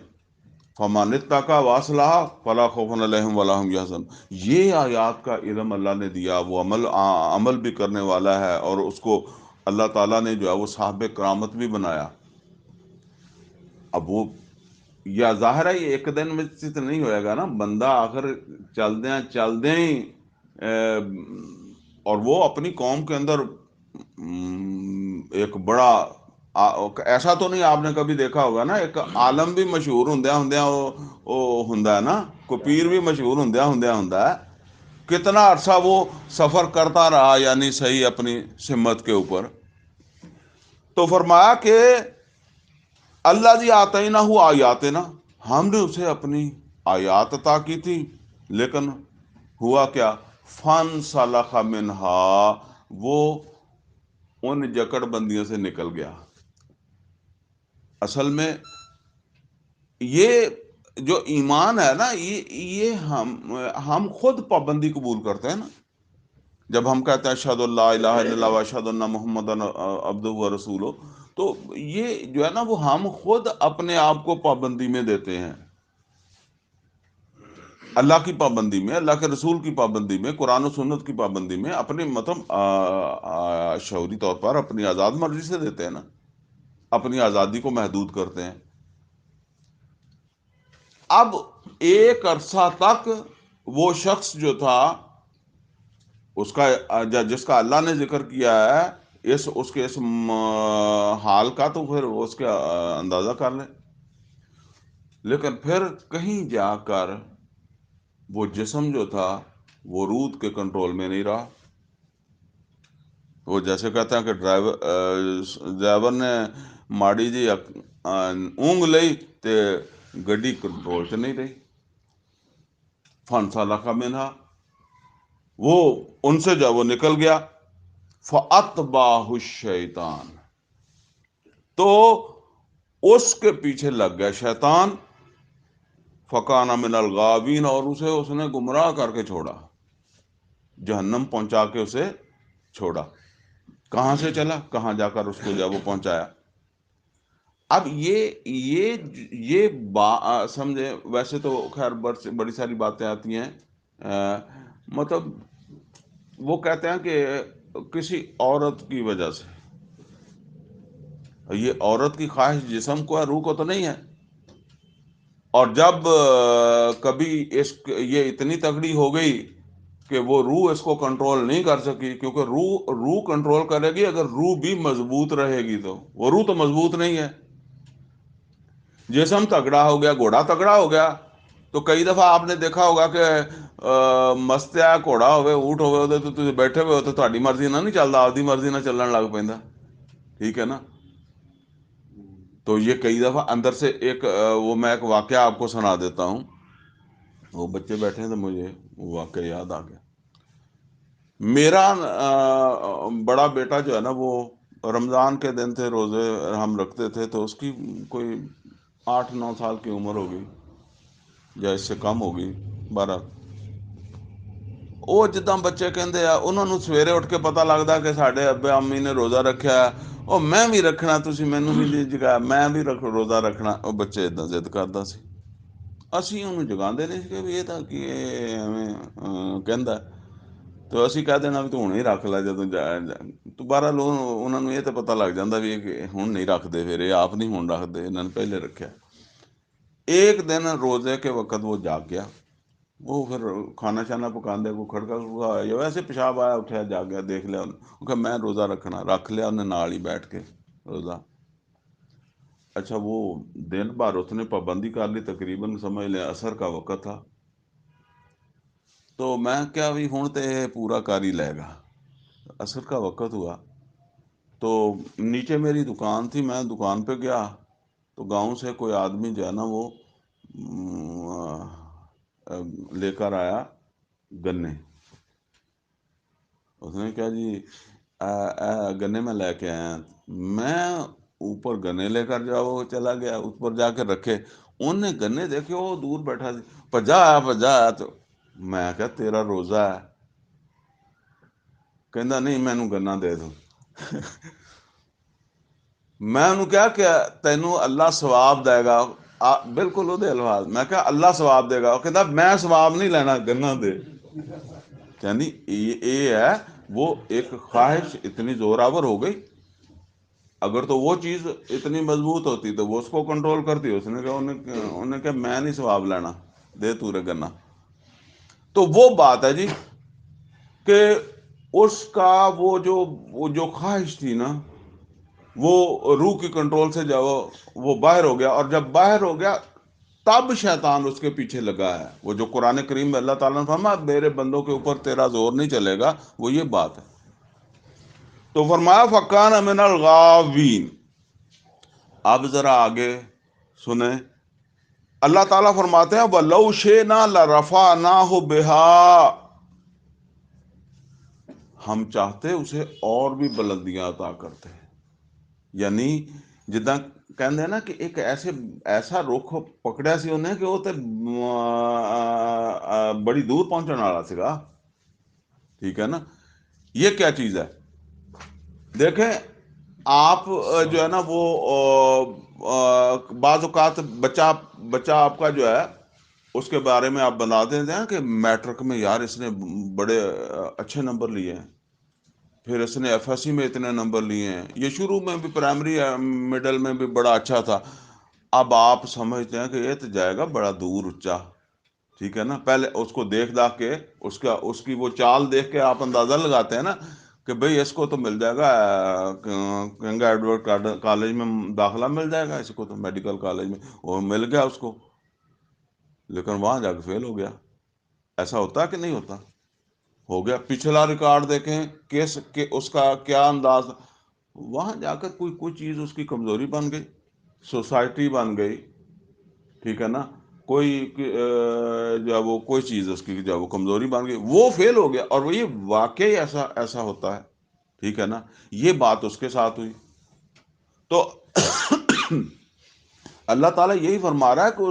فمن اتقی واصلح فلا خوف علیہم ولا هم یحزنون، یہ آیات کا علم اللہ نے دیا، وہ عمل بھی کرنے والا ہے، اور اس کو اللہ تعالیٰ نے جو ہے وہ صاحب کرامت بھی بنایا۔ اب وہ یا ظاہر ہے یہ ایک دن میں سے تو نہیں ہوئے گا نا، بندہ آخر چل دیں ہی اور وہ اپنی قوم کے اندر ایک بڑا ایسا تو نہیں، آپ نے کبھی دیکھا ہوگا نا، ایک عالم بھی مشہور ہوندیا ہوندا ہے نا، کوئی پیر بھی مشہور ہوندا ہے، کتنا عرصہ وہ سفر کرتا رہا، یعنی صحیح اپنی سمت کے اوپر۔ تو فرمایا کہ اللہ جی آتے نہ ہوا آیات نا، ہم نے اسے اپنی آیات عطا کی تھی، لیکن ہوا کیا، فن سلخ منہا، وہ ان جکڑ بندیوں سے نکل گیا۔ اصل میں یہ جو ایمان ہے نا، یہ ہم خود پابندی قبول کرتے ہیں نا، جب ہم کہتے ہیں اشہد اللہ الہ الا اللہ و اشہد ان محمد عبدہ و رسولہ، تو یہ جو ہے نا وہ ہم خود اپنے آپ کو پابندی میں دیتے ہیں، اللہ کی پابندی میں، اللہ کے رسول کی پابندی میں، قرآن و سنت کی پابندی میں، اپنی مطلب شعوری طور پر اپنی آزاد مرضی سے دیتے ہیں نا، اپنی آزادی کو محدود کرتے ہیں۔ اب ایک عرصہ تک وہ شخص جو تھا، اس کا جس کا اللہ نے ذکر کیا ہے، اس کے اس حال کا تو پھر اس کا اندازہ کر لیں، لیکن پھر کہیں جا کر وہ جسم جو تھا وہ روح کے کنٹرول میں نہیں رہا۔ وہ جیسے کہتے ہیں کہ ڈرائیور نے ماڑی جی اونگ لئی تے گڈی کنٹرول سے نہیں رہی، فن سلخ منہا، وہ ان سے جب وہ نکل گیا، فَأَتْبَعَهُ الشَّيْطَانُ، تو اس کے پیچھے لگ گیا شیطان، فَكَانَ مِنَ الْغَاوِينَ، اور اس نے گمراہ کر کے چھوڑا، جہنم پہنچا کے اسے چھوڑا۔ کہاں سے چلا، کہاں جا کر اس کو جب وہ پہنچایا۔ اب یہ سمجھے، ویسے تو خیر بڑی ساری باتیں آتی ہیں، مطلب وہ کہتے ہیں کہ کسی عورت کی وجہ سے، یہ عورت کی خواہش جسم کو ہے، روح کو تو نہیں ہے، اور جب کبھی یہ اتنی تگڑی ہو گئی کہ وہ روح اس کو کنٹرول نہیں کر سکی، کیونکہ روح کنٹرول کرے گی، اگر روح بھی مضبوط رہے گی تو، وہ روح تو مضبوط نہیں ہے، جسم تگڑا ہو گیا، گھوڑا تگڑا ہو گیا، تو کئی دفعہ آپ نے دیکھا ہوگا کہ مستیا گھوڑا ہوئے، اونٹ ہوئے، تو تسی بیٹھے ہوئے ہو تو تہاڈی مرضی نہ نہیں چلدا، آپدی مرضی نہ چلن لگ پیندا، ٹھیک ہے نا۔ تو یہ کئی دفعہ اندر سے میں ایک واقعہ آپ کو سنا دیتا ہوں، وہ بچے بیٹھے ہیں تو مجھے وہ واقعہ یاد آ گیا۔ میرا بڑا بیٹا جو ہے نا، وہ رمضان کے دن تھے، روزے ہم رکھتے تھے، تو اس کی کوئی 8-9 سال کی عمر ہوگی یا اس سے کم ہوگی، 12۔ وہ جداں بچے کہندے آ، انہوں نے سویرے اٹھ کے پتہ لگتا کہ ساڈے ابے امی نے روزہ رکھیا ہے، او میں بھی رکھنا، تسی مینوں بھی نہیں جگایا، میں بھی روزہ رکھنا۔ وہ بچے اداں ضد کردا سی، اسی انہوں جگاندے نہیں کہ بھی یہ تھا کہ ایویں کہندا، تو اسی کہہ دینا بھی تو ہن ہی رکھ لے، جدوں تو بہرحال انہوں نے یہ تو پتہ لگ جاندہ بھی کہ ہن نہیں رکھ دے، پھر یہ آپ نہیں ہن رکھ دے، انہوں نے پہلے رکھیا۔ ایک دن روزے کے وقت وہ جاگ گیا، وہ پھر کھانا شانا پکاندے، کو کھڑکا آیا یا ویسے پیشاب آیا، اٹھیا، جاگ گیا، دیکھ لیا انہوں کہ میں روزہ رکھنا، رکھ لیا انہیں نال ہی بیٹھ کے روزہ۔ اچھا، وہ دن بھر اس نے پابندی کر لی، تقریباً سمجھ لیں عصر کا وقت تھا، تو میں کیا بھی ہوں تے پورا کر ہی لے گا۔ عصر کا وقت ہوا تو نیچے میری دکان تھی، میں دکان پہ گیا، تو گاؤں سے کوئی آدمی جو ہے نا وہ لے کر آیا گنے، اس نے کہا جی گنے میں لے کے آیا، میں اوپر گنے لے کر جاؤ، چلا گیا اوپر جا کے رکھے، انہیں گنے دیکھے وہ دور بیٹھا سی، پجا تو میں کہا تیرا روزہ ہے، کہندا نہیں مینوں گنا دے دو میں انہوں کہا کہ تینوں اللہ ثواب دے گا، بالکل وہ الفاظ، میں کہا اللہ ثواب دے گا، وہ کہتا میں ثواب نہیں لینا، گنا دے. یعنی یہ ہے وہ ایک خواہش اتنی زوراور ہو گئی. اگر تو وہ چیز اتنی مضبوط ہوتی تو وہ اس کو کنٹرول کرتی، اس نے کہا انہیں کہا میں نہیں ثواب لینا، دے تو رے گنا. تو وہ بات ہے جی کہ اس کا وہ جو خواہش تھی نا، وہ روح کی کنٹرول سے جب وہ باہر ہو گیا، اور جب باہر ہو گیا تب شیطان اس کے پیچھے لگا ہے. وہ جو قرآن کریم میں اللہ تعالیٰ نے فرمایا میرے بندوں کے اوپر تیرا زور نہیں چلے گا، وہ یہ بات ہے. تو فرمایا فَكَانَ مِنَ الْغَاوِينَ. اب ذرا آگے سنیں، اللہ تعالیٰ فرماتے ہیں وَلَوْ شِئْنَا لَرَفَعْنَاهُ بِهَا، ہم چاہتے اسے اور بھی بلندیاں عطا کرتے ہیں. یعنی جداں کہندے نا کہ ایک ایسا رخ پکڑیا سی انہیں کہ وہ تے بڑی دور پہنچنے والا سیگا. ٹھیک ہے نا. یہ کیا چیز ہے؟ دیکھیں آپ جو ہے نا وہ بعض اوقات بچہ آپ کا جو ہے اس کے بارے میں آپ بنا دیتے ہیں کہ میٹرک میں یار اس نے بڑے اچھے نمبر لیے ہیں، پھر اس نے ایف ایس سی میں اتنے نمبر لیے ہیں، یہ شروع میں بھی پرائمری مڈل میں بھی بڑا اچھا تھا. اب آپ سمجھتے ہیں کہ یہ تو جائے گا بڑا دور اونچا. ٹھیک ہے نا. پہلے اس کو دیکھ داکھ کے اس کی وہ چال دیکھ کے آپ اندازہ لگاتے ہیں نا کہ بھئی اس کو تو مل جائے گا کنگا ایڈورڈ کالج میں داخلہ مل جائے گا، اس کو تو میڈیکل کالج میں، وہ مل گیا اس کو، لیکن وہاں جا کے فیل ہو گیا. ایسا ہوتا ہے کہ نہیں ہوتا؟ ہو گیا. پچھلا ریکارڈ دیکھیں کہ اس کا کیا انداز، وہاں جا کر کوئی چیز اس کی کمزوری بن گئی، سوسائٹی بن گئی. ٹھیک ہے نا. کوئی جو ہے وہ کوئی چیز اس کی جو ہے وہ کمزوری بن گئی، وہ فیل ہو گیا. اور وہ یہ واقعی ایسا ہوتا ہے. ٹھیک ہے نا. یہ بات اس کے ساتھ ہوئی. تو اللہ تعالیٰ یہی فرما رہا ہے کہ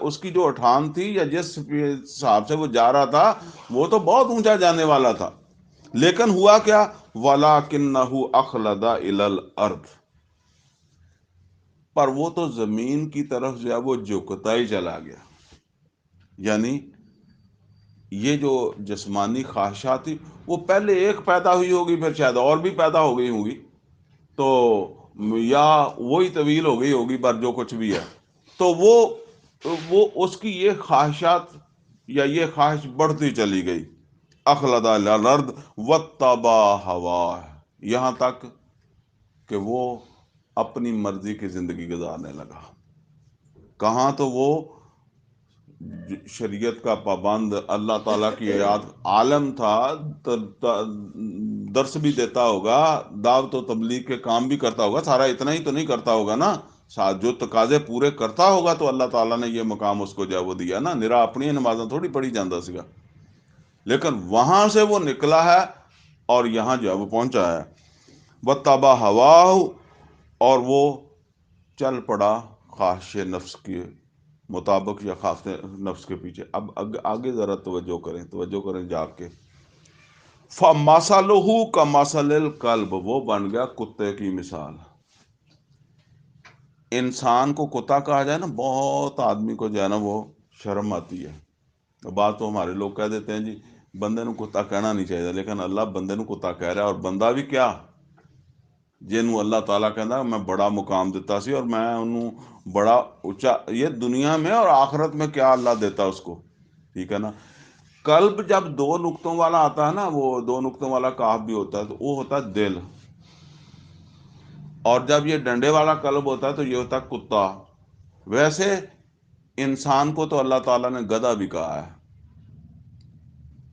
اس کی جو اٹھان تھی یا جس حساب سے وہ جا رہا تھا وہ تو بہت اونچا جانے والا تھا، لیکن ہوا کیا؟ وَلَكِنَّهُ أَخْلَدَ إِلَى الْأَرْضِ، پر وہ تو زمین کی طرف جو ہے وہ جھکتا ہی چلا گیا. یعنی یہ جو جسمانی خواہشات تھی وہ پہلے ایک پیدا ہوئی ہوگی، پھر شاید اور بھی پیدا ہو گئی ہوگی، تو یا وہی طویل ہو گئی ہوگی، پر جو کچھ بھی ہے تو وہ اس کی یہ خواہشات یا یہ خواہش بڑھتی چلی گئی. اخلد علی الارض واتبع ہواہ، یہاں تک کہ وہ اپنی مرضی کی زندگی گزارنے لگا. کہاں؟ تو وہ شریعت کا پابند، اللہ تعالیٰ کی یاد عالم تھا، درس بھی دیتا ہوگا، دعوت و تبلیغ کے کام بھی کرتا ہوگا، سارا اتنا ہی تو نہیں کرتا ہوگا نا، جو تقاضے پورے کرتا ہوگا تو اللہ تعالیٰ نے یہ مقام اس کو جو ہے وہ دیا نا. نرا اپنی نمازاں تھوڑی پڑھی جاندہ سیگا، لیکن وہاں سے وہ نکلا ہے اور یہاں جو ہے وہ پہنچا ہے. وَاتَّبَعَ هَوَاهُ، اور وہ چل پڑا خواہش نفس کے مطابق یا خواہش نفس کے پیچھے. اب آگے ذرا توجہ کریں جا کے. فَمَثَلُهُ كَمَثَلِ الْكَلْبِ، وہ بن گیا کتے کی مثال. انسان کو کتا کہا جائے نا، بہت آدمی کو جو ہے نا وہ شرم آتی ہے. بات تو ہمارے لوگ کہہ دیتے ہیں جی بندے نو کتا کہنا نہیں چاہیے، لیکن اللہ بندے نو کتا کہہ رہا ہے، اور بندہ بھی کیا جنہوں اللہ تعالیٰ کہنا میں بڑا مقام دیتا سی اور میں انہوں بڑا اونچا، یہ دنیا میں اور آخرت میں کیا اللہ دیتا اس کو. ٹھیک ہے نا. قلب جب دو نقطوں والا آتا ہے نا، وہ دو نقطوں والا کاف بھی ہوتا ہے، تو وہ ہوتا ہے دل، اور جب یہ ڈنڈے والا قلب ہوتا ہے تو یہ ہوتا ہے کتا. ویسے انسان کو تو اللہ تعالیٰ نے گدھا بھی کہا ہے.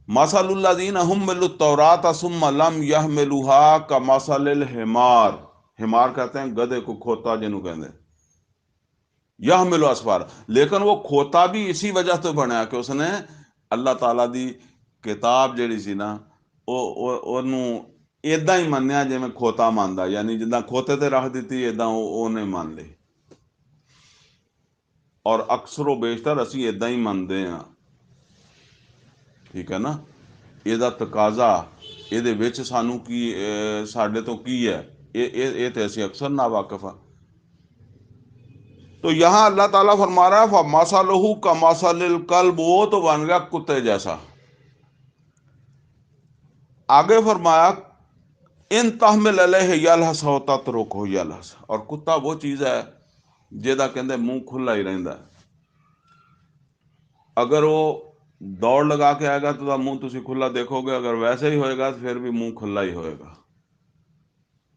مثل الذین حملوا التوراۃ ثم لم یحملوها کمثل الحمار، حمار کہتے ہیں گدھے کو، کھوتا جنہوں کہتے ہیں، یحمل اسفار، لیکن وہ کھوتا بھی اسی وجہ سے بنیا کہ اس نے اللہ تعالیٰ دی کتاب جیڑی سی نا انہوں ਇਦਾਂ ਹੀ ਮੰਨਿਆ ਜਿਵੇਂ ਖੋਤਾ ਮੰਨਦਾ, ਯਾਨੀ ਜਿੱਦਾਂ ਖੋਤੇ ਤੇ ਰੱਖ ਦਿੱਤੀ ਇਦਾਂ ਉਹਨੇ ਮੰਨ ਲਈ। ਔਰ ਅਕਸਰੋ ਬੇਸ਼ਤਰ ਅਸੀਂ ਇਦਾਂ ਹੀ ਮੰਨਦੇ ਹਾਂ, ਠੀਕ ਹੈ ਨਾ। ਇਹਦਾ ਤਕਾਜ਼ਾ ਇਹਦੇ ਵਿੱਚ ਸਾਨੂੰ ਕੀ, ਸਾਡੇ ਤੋਂ ਕੀ ਹੈ, ਇਹ ਤੇ ਅਸੀਂ ਅਕਸਰ ਨਾ ਵਾਕਿਫ ਹਾਂ। تو یہاں اللہ تعالیٰ فرما رہا ہے فَمَثَلُهُ كَمَثَلِ الْكَلْبِ، وہ تو بن گیا کتے جیسا۔ آگے فرمایا ان تحمل علیہ یلہس او تترکہ یلہس، اور کتا وہ چیز ہے جہدا کہندے منہ کھلا ہی رہندا ہے۔ اگر وہ دوڑ لگا کے آئے گا تو منہ تسی کھلا دیکھو گے، اگر ویسے ہی ہوئے گا تو پھر بھی منہ کھلا ہی ہوئے گا۔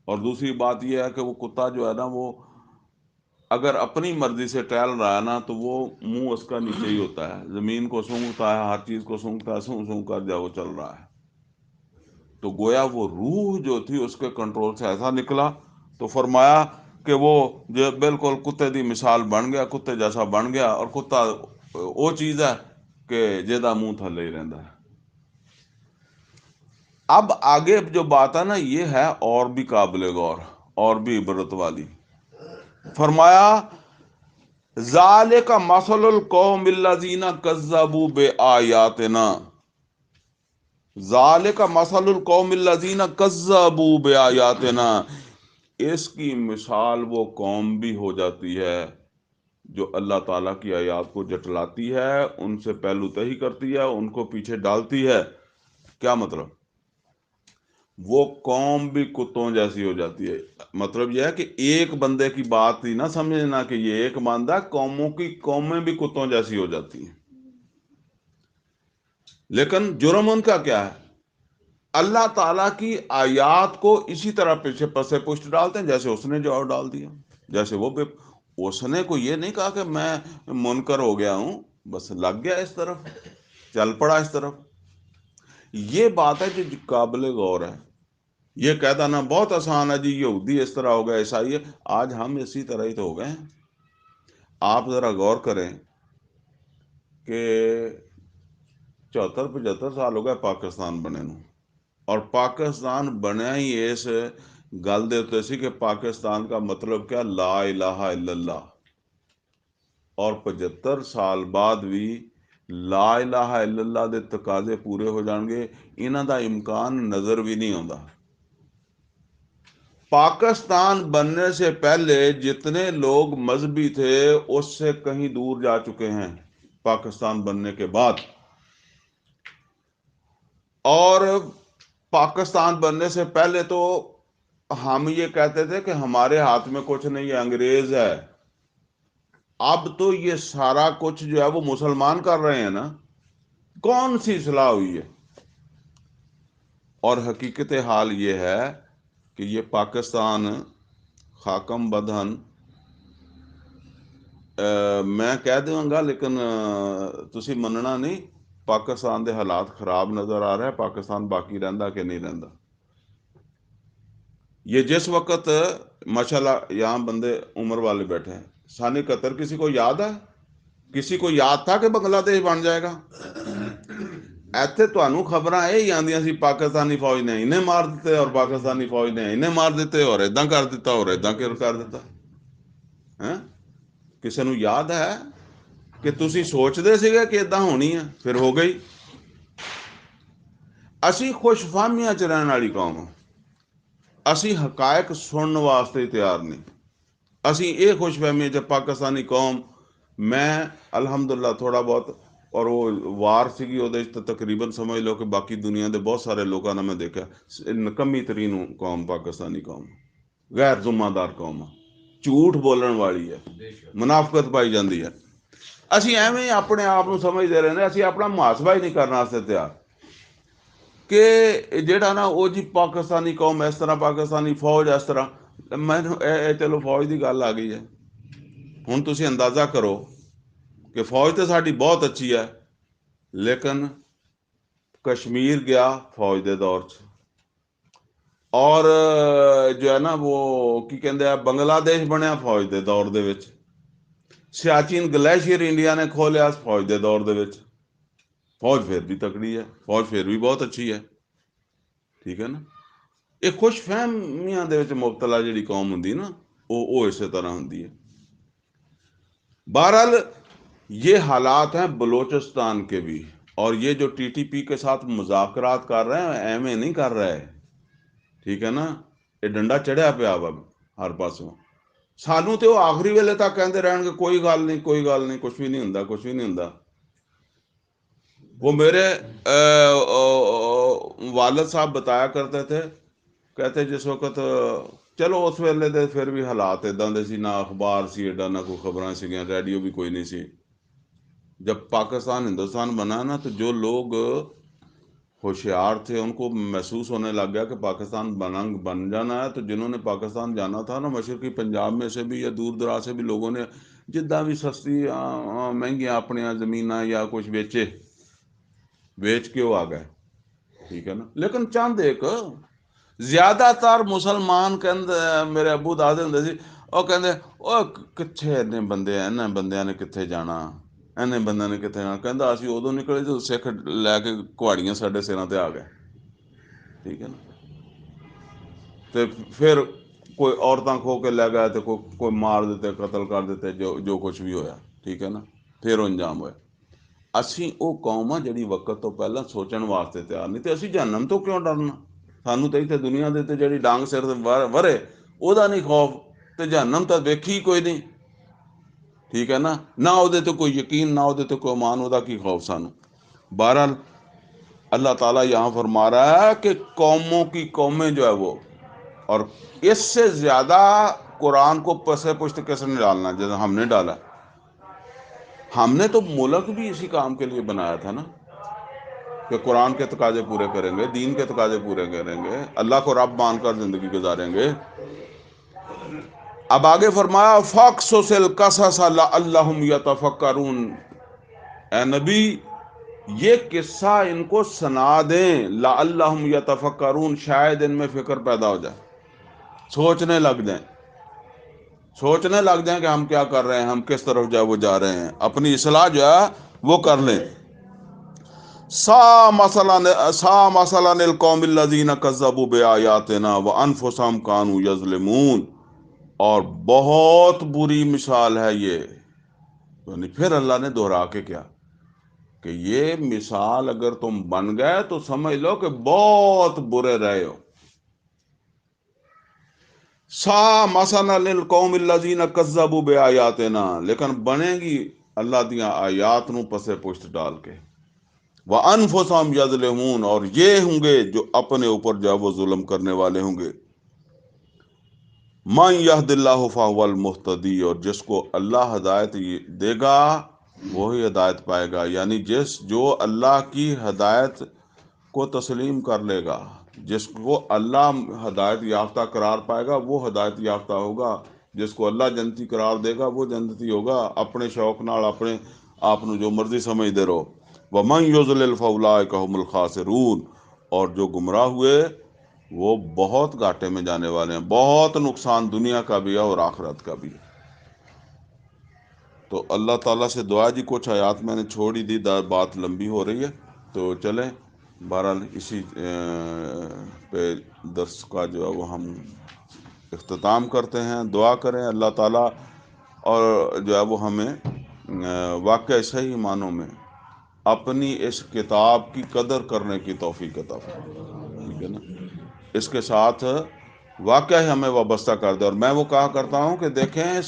اور دوسری بات یہ ہے کہ وہ کتا جو ہے نا، وہ اگر اپنی مرضی سے ٹہل رہا ہے نا تو وہ منہ اس کا نیچے ہی ہوتا ہے، زمین کو سونگتا ہے، ہر چیز کو سونگتا ہے، سونگ سونگ کر جا وہ چل رہا ہے۔ تو گویا وہ روح جو تھی اس کے کنٹرول سے ایسا نکلا، تو فرمایا کہ وہ جو بالکل کتے دی مثال بن گیا، کتے جیسا بن گیا۔ اور کتا وہ چیز ہے کہ جہدا منہ تھلے ہی رہندا ہے۔ اب آگے جو بات ہے نا، یہ ہے اور بھی قابل غور، اور بھی عبرت والی۔ فرمایا ذالک مثل القوم الذین کذبوا بآیاتنا، ذالک مثل القوم الذین کذبوا بآیاتنا، اس کی مثال وہ قوم بھی ہو جاتی ہے جو اللہ تعالیٰ کی آیات کو جٹلاتی ہے، ان سے پہلو تہی کرتی ہے، ان کو پیچھے ڈالتی ہے۔ کیا مطلب؟ وہ قوم بھی کتوں جیسی ہو جاتی ہے۔ مطلب یہ ہے کہ ایک بندے کی بات ہی نہ سمجھنا کہ یہ ایک ماندہ، قوموں کی قومیں بھی کتوں جیسی ہو جاتی ہیں۔ لیکن جرم ان کا کیا ہے؟ اللہ تعالیٰ کی آیات کو اسی طرح پیچھے پسے پشت ڈالتے ہیں جیسے اس نے جو ڈال دیا۔ جیسے وہ اس نے کو یہ نہیں کہا کہ میں منکر ہو گیا ہوں، بس لگ گیا اس طرف، چل پڑا اس طرف۔ یہ بات ہے جو قابل غور ہے۔ یہ کہتا نا بہت آسان ہے جی، یہودی اس طرح ہو گیا، عیسائی ہے، آج ہم اسی طرح ہی تو ہو گئے ہیں۔ آپ ذرا غور کریں کہ 74-75 سال ہو گئے پاکستان بنے نو، اور پاکستان بنیا ہی اس گل دے اتنے سی کہ پاکستان کا مطلب کیا؟ لا الہ الا اللہ۔ اور 75 سال بعد بھی لا الہ الا اللہ دے تقاضے پورے ہو جان گے، انہاں دا امکان نظر بھی نہیں آتا۔ پاکستان بننے سے پہلے جتنے لوگ مذہبی تھے اس سے کہیں دور جا چکے ہیں پاکستان بننے کے بعد۔ اور پاکستان بننے سے پہلے تو ہم یہ کہتے تھے کہ ہمارے ہاتھ میں کچھ نہیں ہے، انگریز ہے۔ اب تو یہ سارا کچھ جو ہے وہ مسلمان کر رہے ہیں نا، کون سی اصلاح ہوئی ہے؟ اور حقیقت حال یہ ہے کہ یہ پاکستان خاکم بدہن میں کہہ دوں گا، لیکن تسی مننا نہیں، پاکستان دے حالات خراب نظر آ رہے ہیں۔ پاکستان باقی رہندا کہ نہیں رہندا؟ یہ جس وقت ماشاءاللہ یہاں بندے عمر والے بیٹھے ہیں، ثانی قطر کسی کو یاد ہے؟ کسی کو یاد تھا کہ بنگلہ دیش بن جائے گا؟ ایتھے تانوں خبراں یہ آندیاں سی پاکستانی فوج نے انہیں مار دیتے، اور پاکستانی فوج نے انہیں مار دیتے، اور اداں کر دیتا، اور اداں کر دیتا۔ کسی نو یاد ہے کہ تسی سوچدے سیگے کہ اداں ہونی ہے، پھر ہو گئی۔ اسی خوش فہمیاں چ رہن والی قوم ہوں، اسی حقائق سننے واسطے تیار نہیں۔ اسی یہ خوش فہمی چ پاکستانی قوم، میں الحمدللہ تھوڑا بہت، اور وہ وار سیگی وہ تقریباً سمجھ لو کہ باقی دنیا دے بہت سارے لوگوں نے میں دیکھا نکمی ترین قوم پاکستانی قوم، غیر ذمہ دار قوم، جھوٹ بولن والی ہے، منافقت پائی جاندی ہے۔ اسی ایویں اپنے آپ کو سمجھتے رہنے، اسی اپنا محاسبہ ہی نہیں کرنا واسطے تیار کہ جیڑا نا وہ جی پاکستانی قوم اس طرح، پاکستانی فوج اس طرح۔ میں چلو فوج دی گل آ گئی ہے، ہن تسی اندازہ کرو کہ فوج تو ساڈی بہت اچھی ہے، لیکن کشمیر گیا فوج دے دور چ، اور جو ہے نا وہ کی کہندے ہیں بنگلہ دیش بنیا فوج دے دور دے وچ، سیاچین گلیشیئر انڈیا نے کھولیا فوج دے دور دے وچ۔ فوج پھر بھی تکڑی ہے، فوج پھر بھی بہت اچھی ہے، ٹھیک ہے نا۔ ਇਹ ਖੁਸ਼ ਫਹਿਮੀਆਂ ਦੇ ਵਿੱਚ ਮੁਬਤਲਾ ਜਿਹੜੀ ਕੌਮ ਹੁੰਦੀ ਨਾ, وہ اسی طرح ہوتی ہے. بہرحال یہ حالات ہیں بلوچستان کے بھی، اور یہ جو ٹی ٹی پی کے ساتھ مذاکرات کر رہے ہیں ایم اے نہیں کر رہے، ٹھیک ہے نا. یہ ڈنڈا چڑھیا پیا وا ہر پاسوں. سانوں تو وہ آخری ویلے تک کہتے رہن گے کوئی گل نہیں، کوئی گل نہیں، کچھ بھی نہیں ہوندا، کچھ بھی نہیں ہوندا. وہ میرے والد صاحب بتایا کرتے تھے، کہتے جس وقت چلو اس ویلے دے پھر بھی حالات اداں دے سی، نہ اخبار سی ایڈا، نہ کوئی خبراں سیگیاں، ریڈیو بھی کوئی نہیں سی. جب پاکستان ہندوستان بنا نا تو جو لوگ ہوشیار تھے ان کو محسوس ہونے لگ گیا کہ پاکستان بن جانا ہے. تو جنہوں نے پاکستان جانا تھا نا، مشرقی پنجاب میں سے بھی یا دور دراز سے بھی لوگوں نے جدہ بھی سستی مہنگیاں اپنی زمیناں یا کچھ بیچ کے وہ آ گئے، ٹھیک ہے نا. لیکن چند ایک زیادہ تر مسلمان میرے ابو دادے ہوں سی، وہ کہندے او کتھے اتنے بندے ہیں، انہیں بندیاں نے کتھے جانا، اینے بندیاں نے کتنے جانا. کہندا اسی ادوں نکلے جو سکھ لے کے کہاڑیاں ساڈے سراں تے آ گئے، ٹھیک ہے نا. تے پھر کوئی عورتاں کھو کے لے گئے، تو کوئی مار دیتے، قتل کر دیتے، جو کچھ بھی ہویا، ٹھیک ہے نا. پھر وہ انجام ہویا. اسی وہ قوم آ جڑی وقت تو پہلے سوچن واسطے تیار نہیں. تے اسی جہنم تو کیوں ڈرنا؟ سانوں تو اتنے دنیا دے تے جڑی ڈانگ سر ورے وہ نہیں خوف، تے جہنم تو ویکھی ہی کوئی نہیں، ٹھیک ہے نا. نہ وہ تے کوئی یقین، نہ وہ تے کوئی ایمان، وہ کی خوف سانوں. بہرحال اللہ تعالیٰ یہاں فرما رہا ہے کہ قوموں کی قومیں جو ہے وہ، اور اس سے زیادہ قرآن کو پس پشت کس نے ڈالنا جیسے ہم نے ڈالا. ہم نے تو ملک بھی اسی کام کے لیے بنایا تھا نا، کہ قرآن کے تقاضے پورے کریں گے، دین کے تقاضے پورے کریں گے، اللہ کو رب مان کر زندگی گزاریں گے. اب آگے فرمایا فَاقْصُصِ الْقَصَصَ لَعَلَّهُمْ يَتَفَكَّرُونَ، اے نبی یہ قصہ ان کو سنا دیں، لَعَلَّهُمْ يَتَفَكَّرُونَ، شاید ان میں فکر پیدا ہو جائے، سوچنے لگ جائیں کہ ہم کیا کر رہے ہیں، ہم کس طرف جو ہے وہ جا رہے ہیں، اپنی اصلاح جو ہے وہ کر لیں. سا مثلا القوم الذین کذبوا بآیاتنا وانفسهم کانوا یظلمون، اور بہت بری مثال ہے یہ. یعنی پھر اللہ نے دہرا کے کیا کہ یہ مثال اگر تم بن گئے تو سمجھ لو کہ بہت برے رہے ہو. سا مثلا للقوم الذین کذبوا بآیاتنا، لیکن بنے گی اللہ دیاں آیات نو پسے پشت ڈال کے. وَأَنفُسَهُمْ يَظْلِمُونَ، اور یہ ہوں گے جو اپنے اوپر جو وہ ظلم کرنے والے ہوں گے. مَن يَهْدِ اللَّهُ فَهُوَ الْمُهْتَدِي، اور جس کو اللہ ہدایت دے گا وہی ہدایت پائے گا. یعنی جو اللہ کی ہدایت کو تسلیم کر لے گا، جس کو اللہ ہدایت یافتہ قرار پائے گا وہ ہدایت یافتہ ہوگا. جس کو اللہ جنتی قرار دے گا وہ جنتی ہوگا. اپنے شوق نال اپنے آپ جو مرضی سمجھتے رہو. وَمَن يُضْلِلْ فَأُولَٰئِكَ هُمُ الْخَاسِرُونَ، اور جو گمراہ ہوئے وہ بہت گھاٹے میں جانے والے ہیں، بہت نقصان دنیا کا بھی ہے اور آخرت کا بھی ہے. تو اللہ تعالیٰ سے دعا جی، کچھ آیات میں نے چھوڑ ہی دی، بات لمبی ہو رہی ہے تو چلیں بہرحال اسی پہ درس کا جو ہے وہ ہم اختتام کرتے ہیں. دعا کریں اللہ تعالیٰ اور جو ہے وہ ہمیں واقعہ صحیح معنوں میں اپنی اس کتاب کی قدر کرنے کی توفیق عطا فرمائے، ٹھیک ہے نا. اس کے ساتھ واقعہ ہمیں وابستہ کر دے. اور میں وہ کہا کرتا ہوں کہ دیکھیں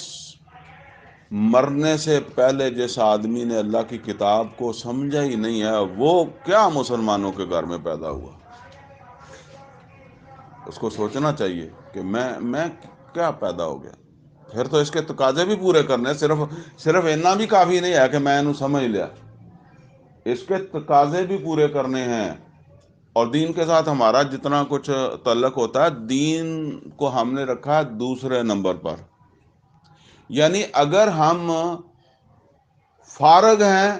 مرنے سے پہلے جس آدمی نے اللہ کی کتاب کو سمجھا ہی نہیں ہے وہ کیا مسلمانوں کے گھر میں پیدا ہوا. اس کو سوچنا چاہیے کہ میں کیا پیدا ہو گیا. پھر تو اس کے تقاضے بھی پورے کرنے، صرف اتنا بھی کافی نہیں ہے کہ میں انہوں سمجھ لیا، اس کے تقاضے بھی پورے کرنے ہیں. اور دین کے ساتھ ہمارا جتنا کچھ تعلق ہوتا ہے، دین کو ہم نے رکھا ہے دوسرے نمبر پر. یعنی اگر ہم فارغ ہیں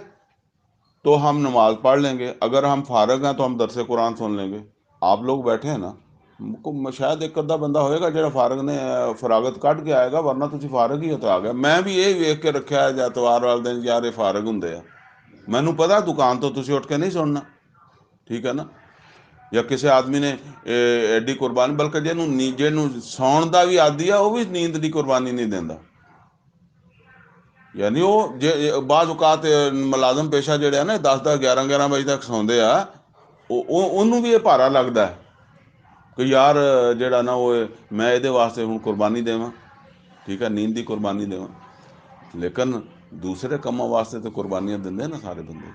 تو ہم نماز پڑھ لیں گے، اگر ہم فارغ ہیں تو ہم درس قرآن سن لیں گے. آپ لوگ بیٹھے ہیں نا، شاید ایک ادھا بندہ ہوئے گا جہاں فارغ نے فراغت کٹ کے آئے گا، ورنہ تسی فارغ ہی ہوتا آ گیا. میں بھی یہ ویکھ کے رکھا ہے اتوار والے دن یار یہ فارغ ہوں. مینوں پتا دکان تو تسی اٹھ کے نہیں سننا، ٹھیک ہے نا. یا کسی آدمی نے ایڈی قربانی، بلکہ ਜਿਹਨੂੰ ਸੌਣ ਦਾ ਵੀ ਆਦੀ ਆ ਉਹ ਵੀ ਨੀਂਦ ਦੀ ਕੁਰਬਾਨੀ ਨਹੀਂ ਦਿੰਦਾ। ਯਾਨੀ ਉਹ ਜੇ ਬਾਜ਼ ਔਕਾਤ ਮੁਲਾਜ਼ਮ ਪੇਸ਼ਾ ਜਿਹੜੇ ਆ ਨਾ 10-10 11-11 ਵਜੇ ਤੱਕ ਸੌਂਦੇ ਆ, ਉਹਨੂੰ ਵੀ ਇਹ ਭਾਰਾ ਲੱਗਦਾ ਕਿ ਯਾਰ ਜਿਹੜਾ ਨਾ ਉਹ ਮੈਂ ਇਹਦੇ ਵਾਸਤੇ ਹੁਣ ਕੁਰਬਾਨੀ ਦੇਵਾਂ, ਠੀਕ ਹੈ, ਨੀਂਦ ਦੀ ਕੁਰਬਾਨੀ ਦੇਵਾਂ। لیکن دوسرے کاموں واسطے تو قربانیاں دیں نا سارے بندے۔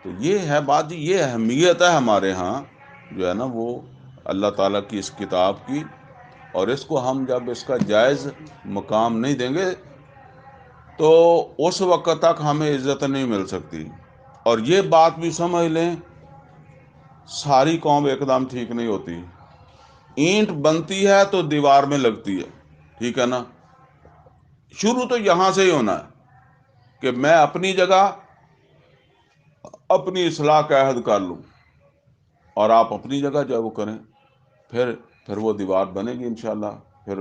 تو یہ ہے بات جی، یہ اہمیت ہے ہمارے ہاں جو ہے نا وہ اللہ تعالیٰ کی اس کتاب کی، اور اس کو ہم جب اس کا جائز مقام نہیں دیں گے تو اس وقت تک ہمیں عزت نہیں مل سکتی۔ اور یہ بات بھی سمجھ لیں، ساری قوم ایک دم ٹھیک نہیں ہوتی۔ اینٹ بنتی ہے تو دیوار میں لگتی ہے، ٹھیک ہے نا۔ شروع تو یہاں سے ہی ہونا ہے کہ میں اپنی جگہ اپنی اصلاح کا عہد کر لوں، اور آپ اپنی جگہ جو ہے وہ کریں، پھر وہ دیوار بنے گی انشاءاللہ۔ پھر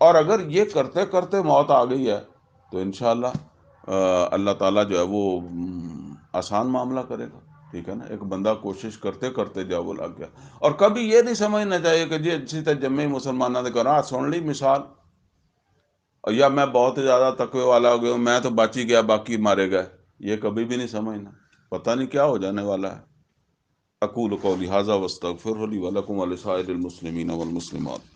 اور اگر یہ کرتے کرتے موت آ گئی ہے تو انشاءاللہ اللہ تعالیٰ جو ہے وہ آسان معاملہ کرے گا، ٹھیک ہے نا۔ ایک بندہ کوشش کرتے کرتے جو ہے وہ لگ گیا۔ اور کبھی یہ نہیں سمجھنا چاہیے کہ جی اسی طرح جمعی مسلمانوں نے کہا سن لی مثال، یا میں بہت زیادہ تقوی والا ہو گیا ہوں، میں تو بچ ہی گیا باقی مارے گئے، یہ کبھی بھی نہیں سمجھنا، پتہ نہیں کیا ہو جانے والا ہے۔ اقول قولی ھذا واستغفر لی ولکم ولسائر المسلمین والمسلمات۔